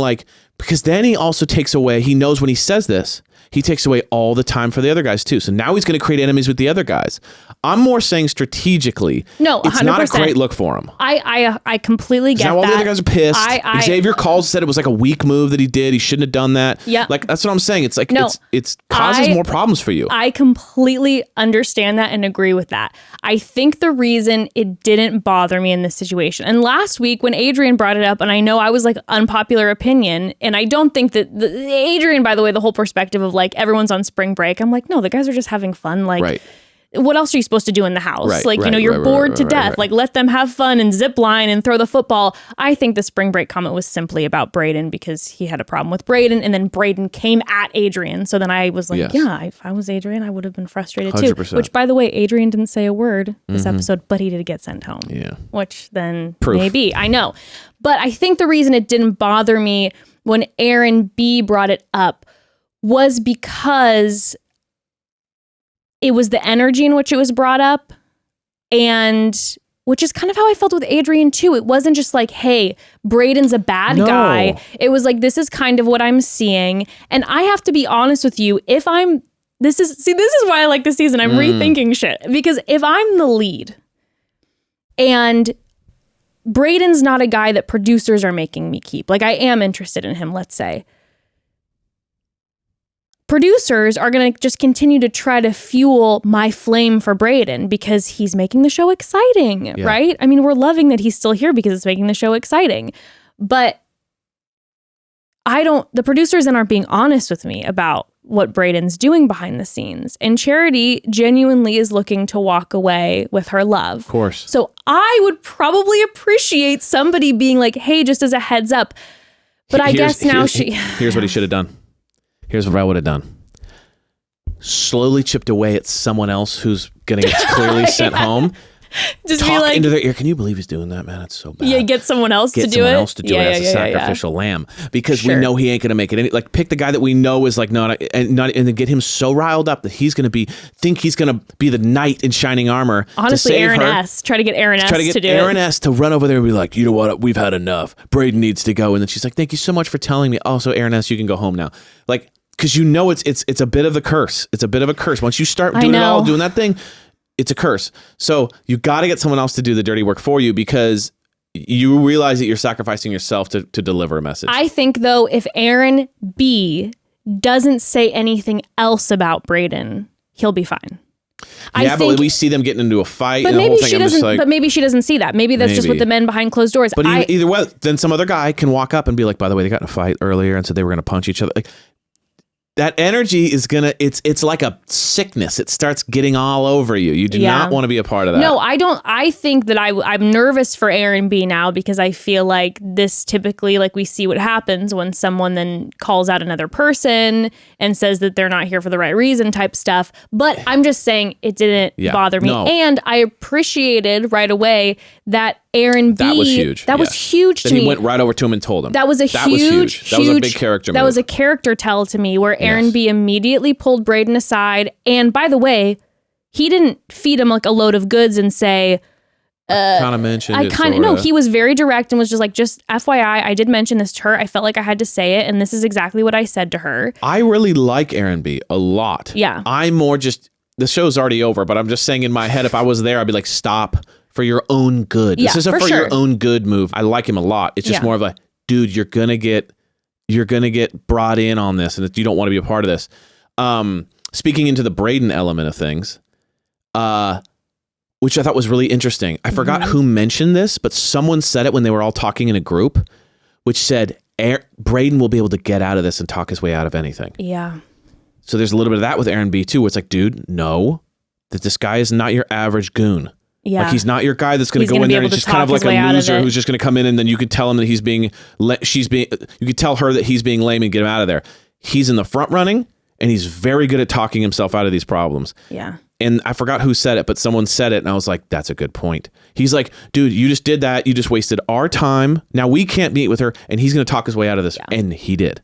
because then he also takes away, he knows when he says this, he takes away all the time for the other guys too. So now he's going to create enemies with the other guys. I'm more saying strategically, no, 100%. It's not a great look for him. I completely get that. Now all the other guys are pissed. Xavier calls, said it was like a weak move that he did. He shouldn't have done that. Yeah. That's what I'm saying. It's like, it causes more problems for you. I completely understand that and agree with that. I think the reason it didn't bother me in this situation, and last week when Adrian brought it up, and I know I was like unpopular opinion, and I don't think that Adrian, by the way, the whole perspective of everyone's on spring break, I'm like, no, the guys are just having fun. Right. what else are you supposed to do in the house? Right, like, right, you're right, bored right, to right, death. right. Like, let them have fun and zip line and throw the football. I think the spring break comment was simply about Brayden because he had a problem with Brayden, and then Brayden came at Adrian. So then I was like, Yes. yeah, if I was Adrian, I would have been frustrated 100%. too. Which, by the way, Adrian didn't say a word this episode, but he did get sent home. Yeah. Which then Proof. maybe, I know. But I think the reason it didn't bother me when Aaron B brought it up was because it was the energy in which it was brought up, and which is kind of how I felt with Adrian too. It wasn't just like, hey, Brayden's a bad guy. It was like, this is kind of what I'm seeing. And I have to be honest with you, this is why I like this season. I'm rethinking shit. Because if I'm the lead and Brayden's not a guy that producers are making me keep, like I am interested in him, let's say, producers are going to just continue to try to fuel my flame for Brayden because he's making the show exciting, right? I mean, we're loving that he's still here because it's making the show exciting. But the producers then aren't being honest with me about what Brayden's doing behind the scenes. And Charity genuinely is looking to walk away with her love. Of course. So I would probably appreciate somebody being like, hey, just as a heads up. But I guess now Here's what he should have done. Here's what I would have done. Slowly chipped away at someone else who's going to get clearly sent home. just Talk be like, into their ear. Can you believe he's doing that, man? It's so bad. yeah, get someone else to do it. Get someone else to do it as a sacrificial lamb, because we know he ain't going to make it. Like, pick the guy that we know is like not, and then get him so riled up that he's going to think he's going to be the knight in shining armor. Honestly, to save Aaron her. S. Try to get Aaron S. Try to get to do Aaron it. S. to run over there and be like, you know what? We've had enough. Brayden needs to go. And then she's like, thank you so much for telling me. Also, Aaron S., you can go home now. Like, because you know it's a bit of a curse. It's a bit of a curse. Once you start doing it all, doing that thing, it's a curse. So you got to get someone else to do the dirty work for you, because you realize that you're sacrificing yourself to deliver a message. I think, though, if Aaron B doesn't say anything else about Brayden, he'll be fine. But we see them getting into a fight. But and the maybe whole thing, she doesn't. But maybe she doesn't see that. Maybe that's just with the men behind closed doors. But either way, then some other guy can walk up and be like, "By the way, they got in a fight earlier, and so they were going to punch each other." Like, that energy is it's like a sickness. It starts getting all over you. You do not want to be a part of that. No, I don't. I think that I'm nervous for Aaron B now, because I feel like this typically, like, we see what happens when someone then calls out another person and says that they're not here for the right reason type stuff. But I'm just saying it didn't bother me. No. And I appreciated right away that Aaron B. That was huge. That was huge to me. Then he went right over to him and told him. That was That was huge. That was a big character move. That was a character tell to me, where Aaron B immediately pulled Brayden aside. And by the way, he didn't feed him like a load of goods and say, kind of mentioned it. No, he was very direct and was just like, just FYI, I did mention this to her. I felt like I had to say it, and this is exactly what I said to her. I really like Aaron B a lot. Yeah. I'm more just, the show's already over, but I'm just saying in my head, if I was there, I'd be like, stop, for your own good. Yeah, this is a for your own good move. I like him a lot. It's just more of a, dude, you're gonna get brought in on this, and you don't want to be a part of this. Speaking into the Brayden element of things, which I thought was really interesting. I forgot who mentioned this, but someone said it when they were all talking in a group, which said Brayden will be able to get out of this and talk his way out of anything. Yeah. So there's a little bit of that with Aaron B too, where it's like, dude, no, that this guy is not your average goon. Yeah. Like, he's not your guy that's going to go in there and he's just kind of like a loser who's just going to come in, and then you could tell him that you could tell her that he's being lame and get him out of there. He's in the front running, and he's very good at talking himself out of these problems. Yeah. And I forgot who said it, but someone said it, and I was like, that's a good point. He's like, dude, you just did that. You just wasted our time. Now we can't meet with her, and he's going to talk his way out of this. Yeah. And he did.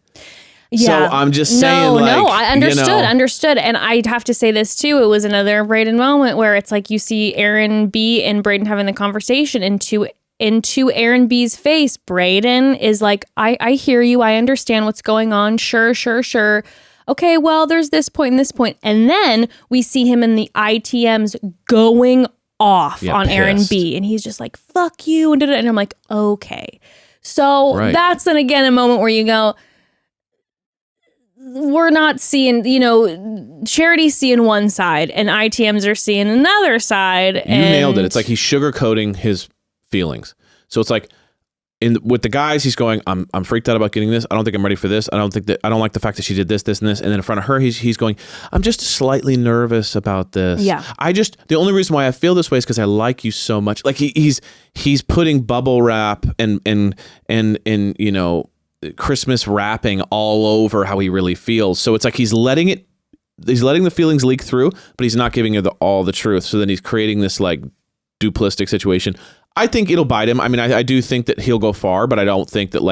Yeah. So I'm just saying, I understood. And I'd have to say this too. It was another Brayden moment where it's like you see Aaron B and Brayden having the conversation, into Aaron B's face, Brayden is like, I hear you. I understand what's going on. Sure. Okay, well, there's this point and this point. And then we see him in the ITMs going off on pissed. Aaron B. And he's just like, fuck you. And I'm like, okay. So that's then again a moment where you go, we're not seeing, Charity's seeing one side and ITMs are seeing another side. You nailed it. It's like he's sugarcoating his feelings. So it's like, with the guys, he's going, I'm freaked out about getting this. I don't think I'm ready for this. I don't like the fact that she did this, and this. And then in front of her, he's going, I'm just slightly nervous about this. Yeah. The only reason why I feel this way is because I like you so much. Like he's putting bubble wrap and Christmas wrapping all over how he really feels. So it's like he's letting the feelings leak through, but he's not giving her all the truth. So then he's creating this like duplistic situation. I think it'll bite him. I mean, I do think that he'll go far, but I don't think that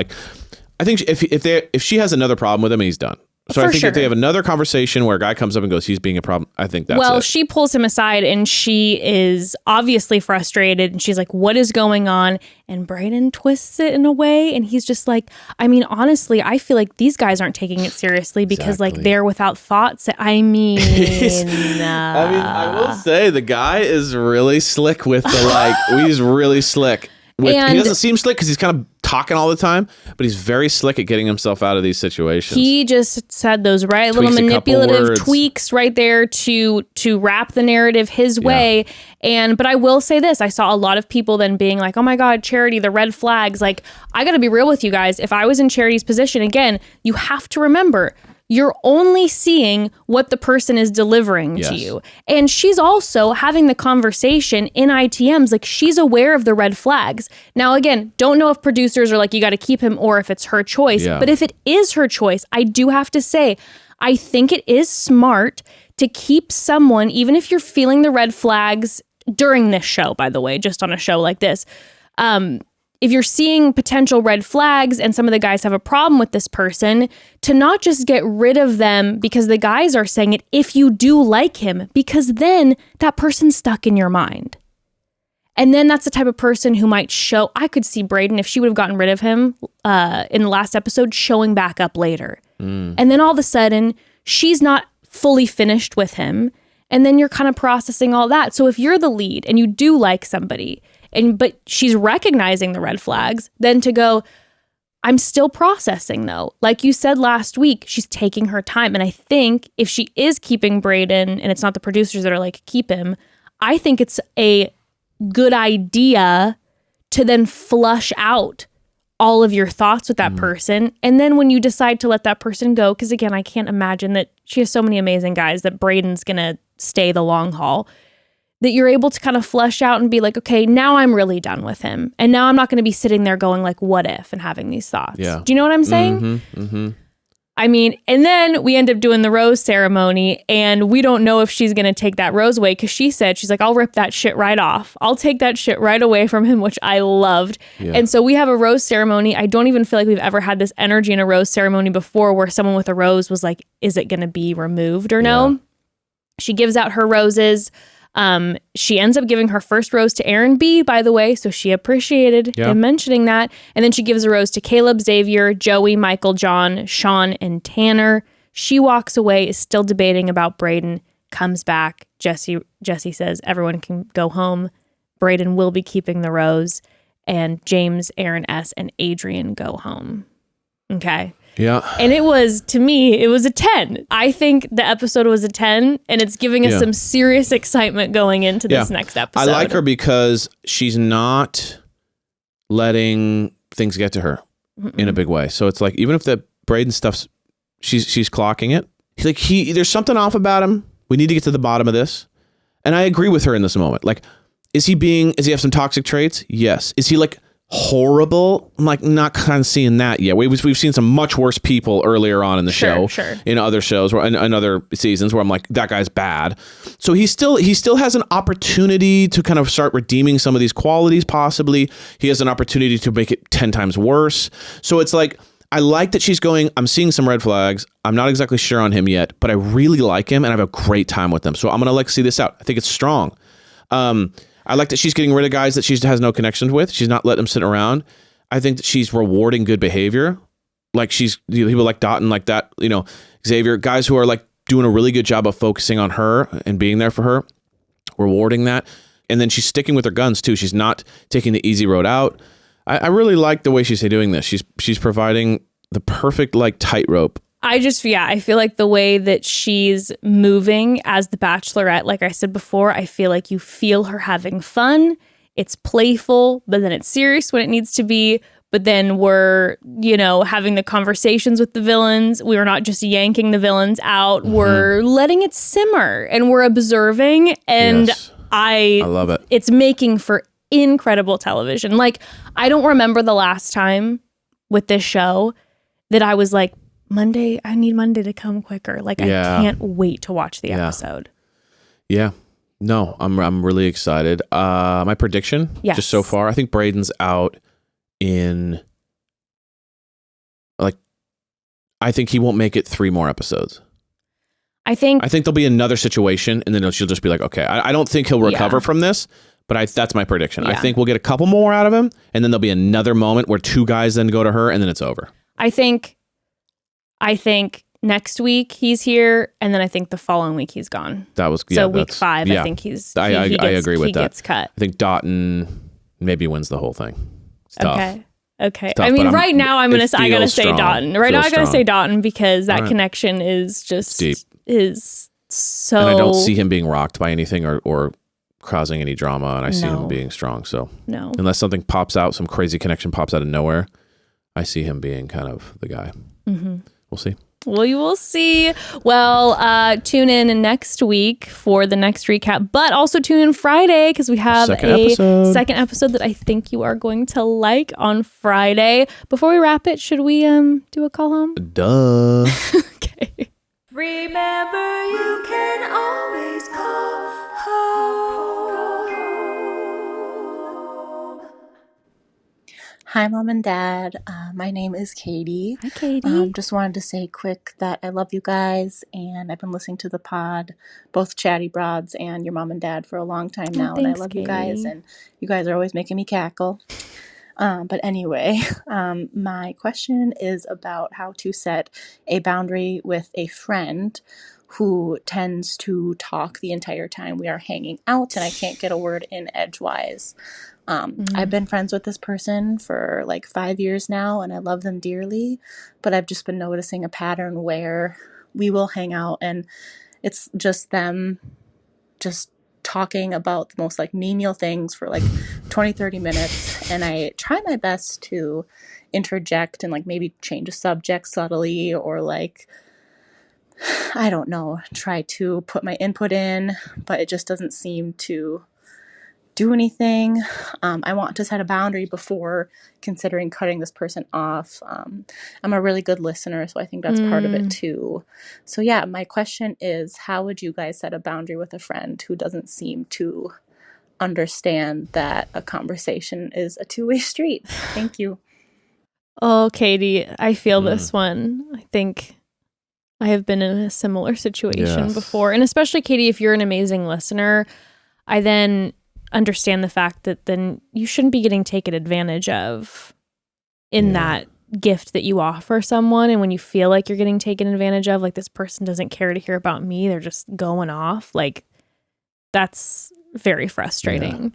I think if she has another problem with him, he's done. So I think if they have another conversation where a guy comes up and goes, he's being a problem, I think that's it. She pulls him aside and she is obviously frustrated and she's like, what is going on? And Brayden twists it in a way and he's just like, I mean, honestly, I feel like these guys aren't taking it seriously because like they're without thoughts. I mean, I will say the guy is really slick with he's really slick. He doesn't seem slick because he's kind of talking all the time, but he's very slick at getting himself out of these situations. He just said those little manipulative tweaks right there to wrap the narrative his way. But I will say this, I saw a lot of people then being like, oh my God, Charity, the red flags. Like, I got to be real with you guys. If I was in Charity's position, again, you have to remember, you're only seeing what the person is delivering to you. And she's also having the conversation in ITMs. Like, she's aware of the red flags. Now, again, don't know if producers are like, you got to keep him or if it's her choice. Yeah. But if it is her choice, I do have to say, I think it is smart to keep someone, even if you're feeling the red flags during this show, by the way, just on a show like this, if you're seeing potential red flags and some of the guys have a problem with this person, to not just get rid of them because the guys are saying it if you do like him, because then that person's stuck in your mind. And then that's the type of person who might show, I could see Brayden, if she would have gotten rid of him in the last episode, showing back up later. And then all of a sudden, she's not fully finished with him. And then you're kind of processing all that. So if you're the lead and you do like somebody, but she's recognizing the red flags, then to go, I'm still processing though. Like you said last week, she's taking her time. And I think if she is keeping Brayden and it's not the producers that are like, keep him, I think it's a good idea to then flush out all of your thoughts with that person. And then when you decide to let that person go, because again, I can't imagine that she has so many amazing guys that Brayden's going to stay the long haul, that you're able to kind of flesh out and be like, okay, now I'm really done with him. And now I'm not going to be sitting there going like, what if, and having these thoughts. Yeah. Do you know what I'm saying? I mean, and then we end up doing the rose ceremony and we don't know if she's going to take that rose away because she said, she's like, I'll rip that shit right off. I'll take that shit right away from him, which I loved. Yeah. And so we have a rose ceremony. I don't even feel like we've ever had this energy in a rose ceremony before where someone with a rose was like, is it going to be removed or no? Yeah. She gives out her roses. She ends up giving her first rose to Aaron B, by the way, so she appreciated him mentioning that. And then she gives a rose to Caleb, Xavier, Joey, Michael, John, Sean, and Tanner. She walks away, is still debating about Brayden, comes back. Jesse says everyone can go home. Brayden will be keeping the rose. And James, Aaron S, and Adrian go home. Okay. Yeah. And it was, to me, it was a 10. I think the episode was a 10, and it's giving us some serious excitement going into this next episode. I like her because she's not letting things get to her in a big way. So it's like, even if the Brayden stuff's, she's clocking it. He's like, there's something off about him. We need to get to the bottom of this. And I agree with her in this moment. Like, does he have some toxic traits? Yes. Is he like horrible? I'm like, not kind of seeing that yet. We've seen some much worse people earlier on in the show, in other shows, in other seasons, where I'm like, that guy's bad. So he still has an opportunity to kind of start redeeming some of these qualities. Possibly he has an opportunity to make it 10 times worse. So it's like, I like that she's going, I'm seeing some red flags. I'm not exactly sure on him yet, but I really like him and I have a great time with him. So I'm going to see this out. I think it's strong. I like that she's getting rid of guys that she has no connections with. She's not letting them sit around. I think that she's rewarding good behavior. Like people like Dotton, like that, Xavier, guys who are like doing a really good job of focusing on her and being there for her, rewarding that. And then she's sticking with her guns too. She's not taking the easy road out. I really like the way she's doing this. She's providing the perfect like tightrope. I feel like the way that she's moving as the Bachelorette, like I said before, I feel like you feel her having fun. It's playful, but then it's serious when it needs to be. but then we're, having the conversations with the villains. We're not just yanking the villains out. We're letting it simmer and we're observing. And Yes. I love it. It's making for incredible television. Like, I don't remember the last time with this show that I was like, I need Monday to come quicker. Like, Yeah. I can't wait to watch the episode. Yeah. No, I'm really excited. My prediction, Yes. just so far, I think Brayden's out in, I think he won't make it 3 more episodes. I think there'll be another situation, and then she'll just be like, okay, I don't think he'll recover Yeah. from this, but that's my prediction. I Yeah. think we'll get a couple more out of him, and then there'll be another moment where 2 guys then go to her, and then it's over. I think next week he's here, and then I think the following week he's gone. That was So week 5, I think he I agree with he that. gets cut. I think Doughton maybe wins the whole thing. It's tough. Okay. tough, I mean, but right now I gotta feels say strong. Doughton. Right now Feels I gotta strong. say Doughton because that All right. connection is just Deep. is so. And I don't see him being rocked by anything or causing any drama, and I see No. him being strong. So No. unless something pops out, some crazy connection pops out of nowhere, I see him being kind of the guy. Mm-hmm. We'll see. We will see. Well, tune in next week for the next recap, but also tune in Friday because we have second episode that I think you are going to like on Friday. Before we wrap it, should we do a call home? Duh. Okay. Remember, you can always call home. Hi, Mom and Dad. My name is Katie. Hi, Katie. Just wanted to say quick that I love you guys, and I've been listening to the pod, both Chatty Broads and your mom and dad, for a long time now, and I thanks, love you guys, Katie. and you guys are always making me cackle. But anyway, my question is about how to set a boundary with a friend who tends to talk the entire time we are hanging out, and I can't get a word in edgewise. I've been friends with this person for like 5 years now, and I love them dearly, but I've just been noticing a pattern where we will hang out and it's just them just talking about the most like menial things for like 20-30 minutes, and I try my best to interject and like maybe change a subject subtly, or like, I don't know, try to put my input in, but it just doesn't seem to do anything. I want to set a boundary before considering cutting this person off. I'm a really good listener, so I think that's part of it too. So yeah, my question is, how would you guys set a boundary with a friend who doesn't seem to understand that a conversation is a two-way street? Thank you. Oh, Katie, I feel this one. I think I have been in a similar situation Yes. before. And especially, Katie, if you're an amazing listener, I then understand the fact that then you shouldn't be getting taken advantage of in that gift that you offer someone. And when you feel like you're getting taken advantage of, like this person doesn't care to hear about me, they're just going off, like that's very frustrating.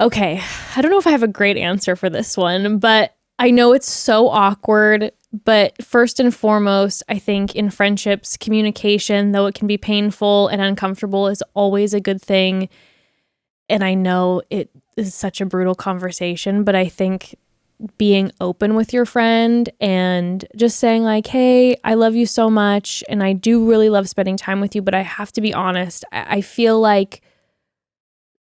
Okay, I don't know if I have a great answer for this one, but I know it's so awkward. But first and foremost, I think in friendships, communication, though it can be painful and uncomfortable, is always a good thing. And I know it is such a brutal conversation, but I think being open with your friend and just saying like, hey, I love you so much and I do really love spending time with you, but I have to be honest, I feel like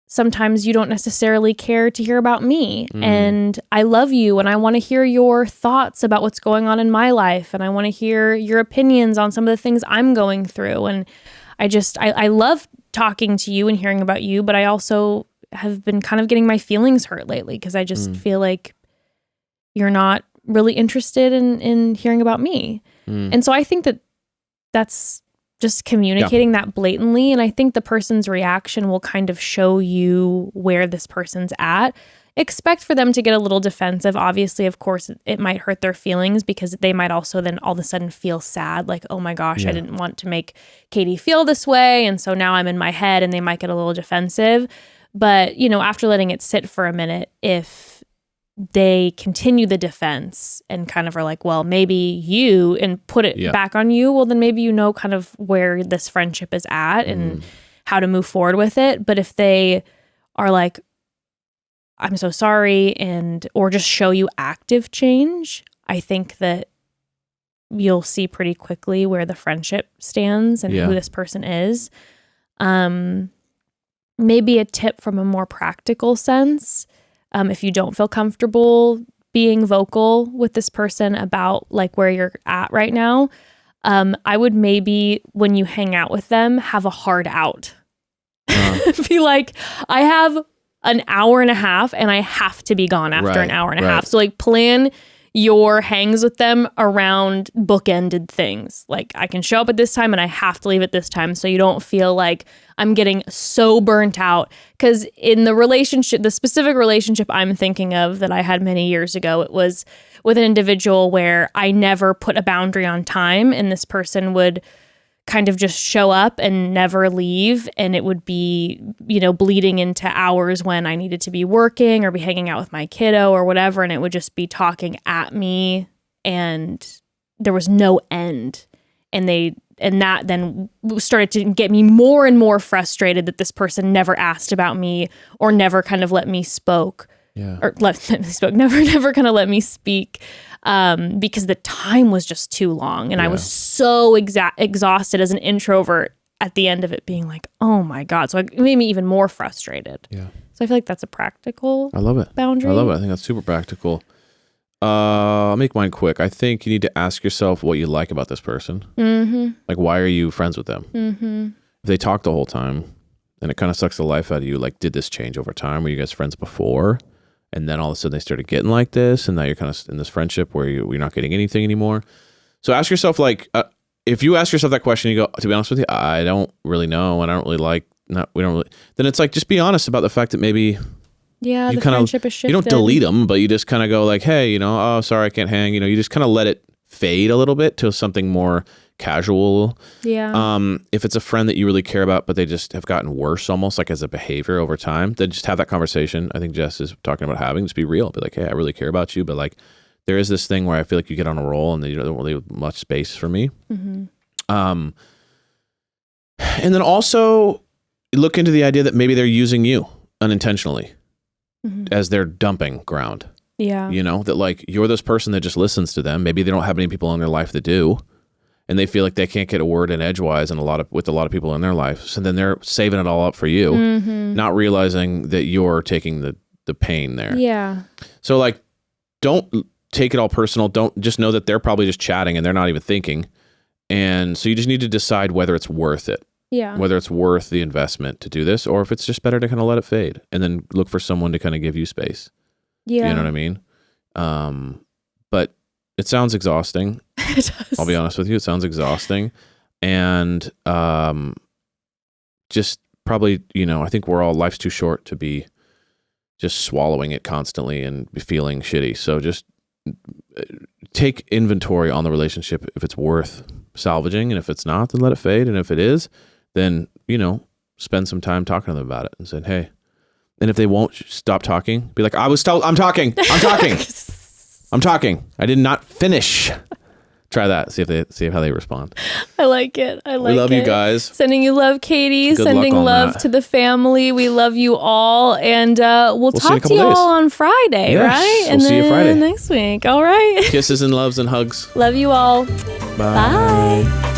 sometimes you don't necessarily care to hear about me, and I love you and I want to hear your thoughts about what's going on in my life, and I want to hear your opinions on some of the things I'm going through. And I love talking to you and hearing about you, but I also have been kind of getting my feelings hurt lately because I just feel like you're not really interested in hearing about me. And so I think that that's just communicating that blatantly. And I think the person's reaction will kind of show you where this person's at. Expect for them to get a little defensive. Obviously, of course, it might hurt their feelings because they might also then all of a sudden feel sad. Like, oh my gosh, I didn't want to make Katie feel this way. And so now I'm in my head, and they might get a little defensive. But, after letting it sit for a minute, if they continue the defense and kind of are like, well, maybe you, and put it back on you, well, then maybe kind of where this friendship is at and how to move forward with it. But if they are like, I'm so sorry, or just show you active change, I think that you'll see pretty quickly where the friendship stands and who this person is. Maybe a tip from a more practical sense, if you don't feel comfortable being vocal with this person about like where you're at right now, I would maybe, when you hang out with them, have a hard out. Be like, I have an hour and a half and I have to be gone after an hour and a half. So like plan your hangs with them around bookended things. Like I can show up at this time and I have to leave at this time, so you don't feel like I'm getting so burnt out. Because in the relationship, the specific relationship I'm thinking of that I had many years ago, it was with an individual where I never put a boundary on time, and this person would kind of just show up and never leave, and it would be, bleeding into hours when I needed to be working or be hanging out with my kiddo or whatever, and it would just be talking at me, and there was no end. And that then started to get me more and more frustrated that this person never asked about me or never kind of let me spoke. Yeah. Or never kind of let me speak, because the time was just too long, and I was so exhausted as an introvert at the end of it, being like, oh my God. So it made me even more frustrated. Yeah. So I feel like that's a practical I love it. boundary. I love it. I think that's super practical. I'll make mine quick. I think you need to ask yourself what you like about this person. Mm-hmm. Like, why are you friends with them? Mm-hmm. If they talk the whole time and it kind of sucks the life out of you, like, did this change over time? Were you guys friends before? And then all of a sudden they started getting like this, and now you're kind of in this friendship where you're not getting anything anymore. So ask yourself, like, if you ask yourself that question, you go, to be honest with you, I don't really know, and I don't really like, then it's like, just be honest about the fact that maybe the friendship is shifted. You don't delete them, but you just kind of go like, hey, oh, sorry, I can't hang. You just kind of let it fade a little bit to something more casual. Yeah. If it's a friend that you really care about, but they just have gotten worse almost like as a behavior over time, then just have that conversation. I think Jess is talking about having, just be real. Be like, hey, I really care about you, but like there is this thing where I feel like you get on a roll and you don't really have much space for me. Mm-hmm. And then also look into the idea that maybe they're using you unintentionally as their dumping ground. Yeah. That like you're this person that just listens to them. Maybe they don't have any people in their life that do. And they feel like they can't get a word in edgewise with a lot of people in their life. So then they're saving it all up for you, not realizing that you're taking the pain there. Yeah. So like, don't take it all personal. Don't just know that they're probably just chatting and they're not even thinking. And so you just need to decide whether it's worth it. Yeah. Whether it's worth the investment to do this, or if it's just better to kind of let it fade and then look for someone to kind of give you space. Yeah. You know what I mean? But it sounds exhausting. It does. I'll be honest with you. It sounds exhausting. And just probably, I think life's too short to be just swallowing it constantly and be feeling shitty. So just take inventory on the relationship if it's worth salvaging. And if it's not, then let it fade. And if it is, then, spend some time talking to them about it and said, hey. And if they won't stop talking, be like, I'm talking. I'm talking. I did not finish. Try that. See how they respond. I like it. We love you guys. Sending you love, Katie. Good Sending luck on love that. to the family. We love you all. And we'll see you in a talk to couple you days. all on Friday, Yes, right? we'll see you Friday. Next week. All right. Kisses and loves and hugs. Love you all. Bye. Bye.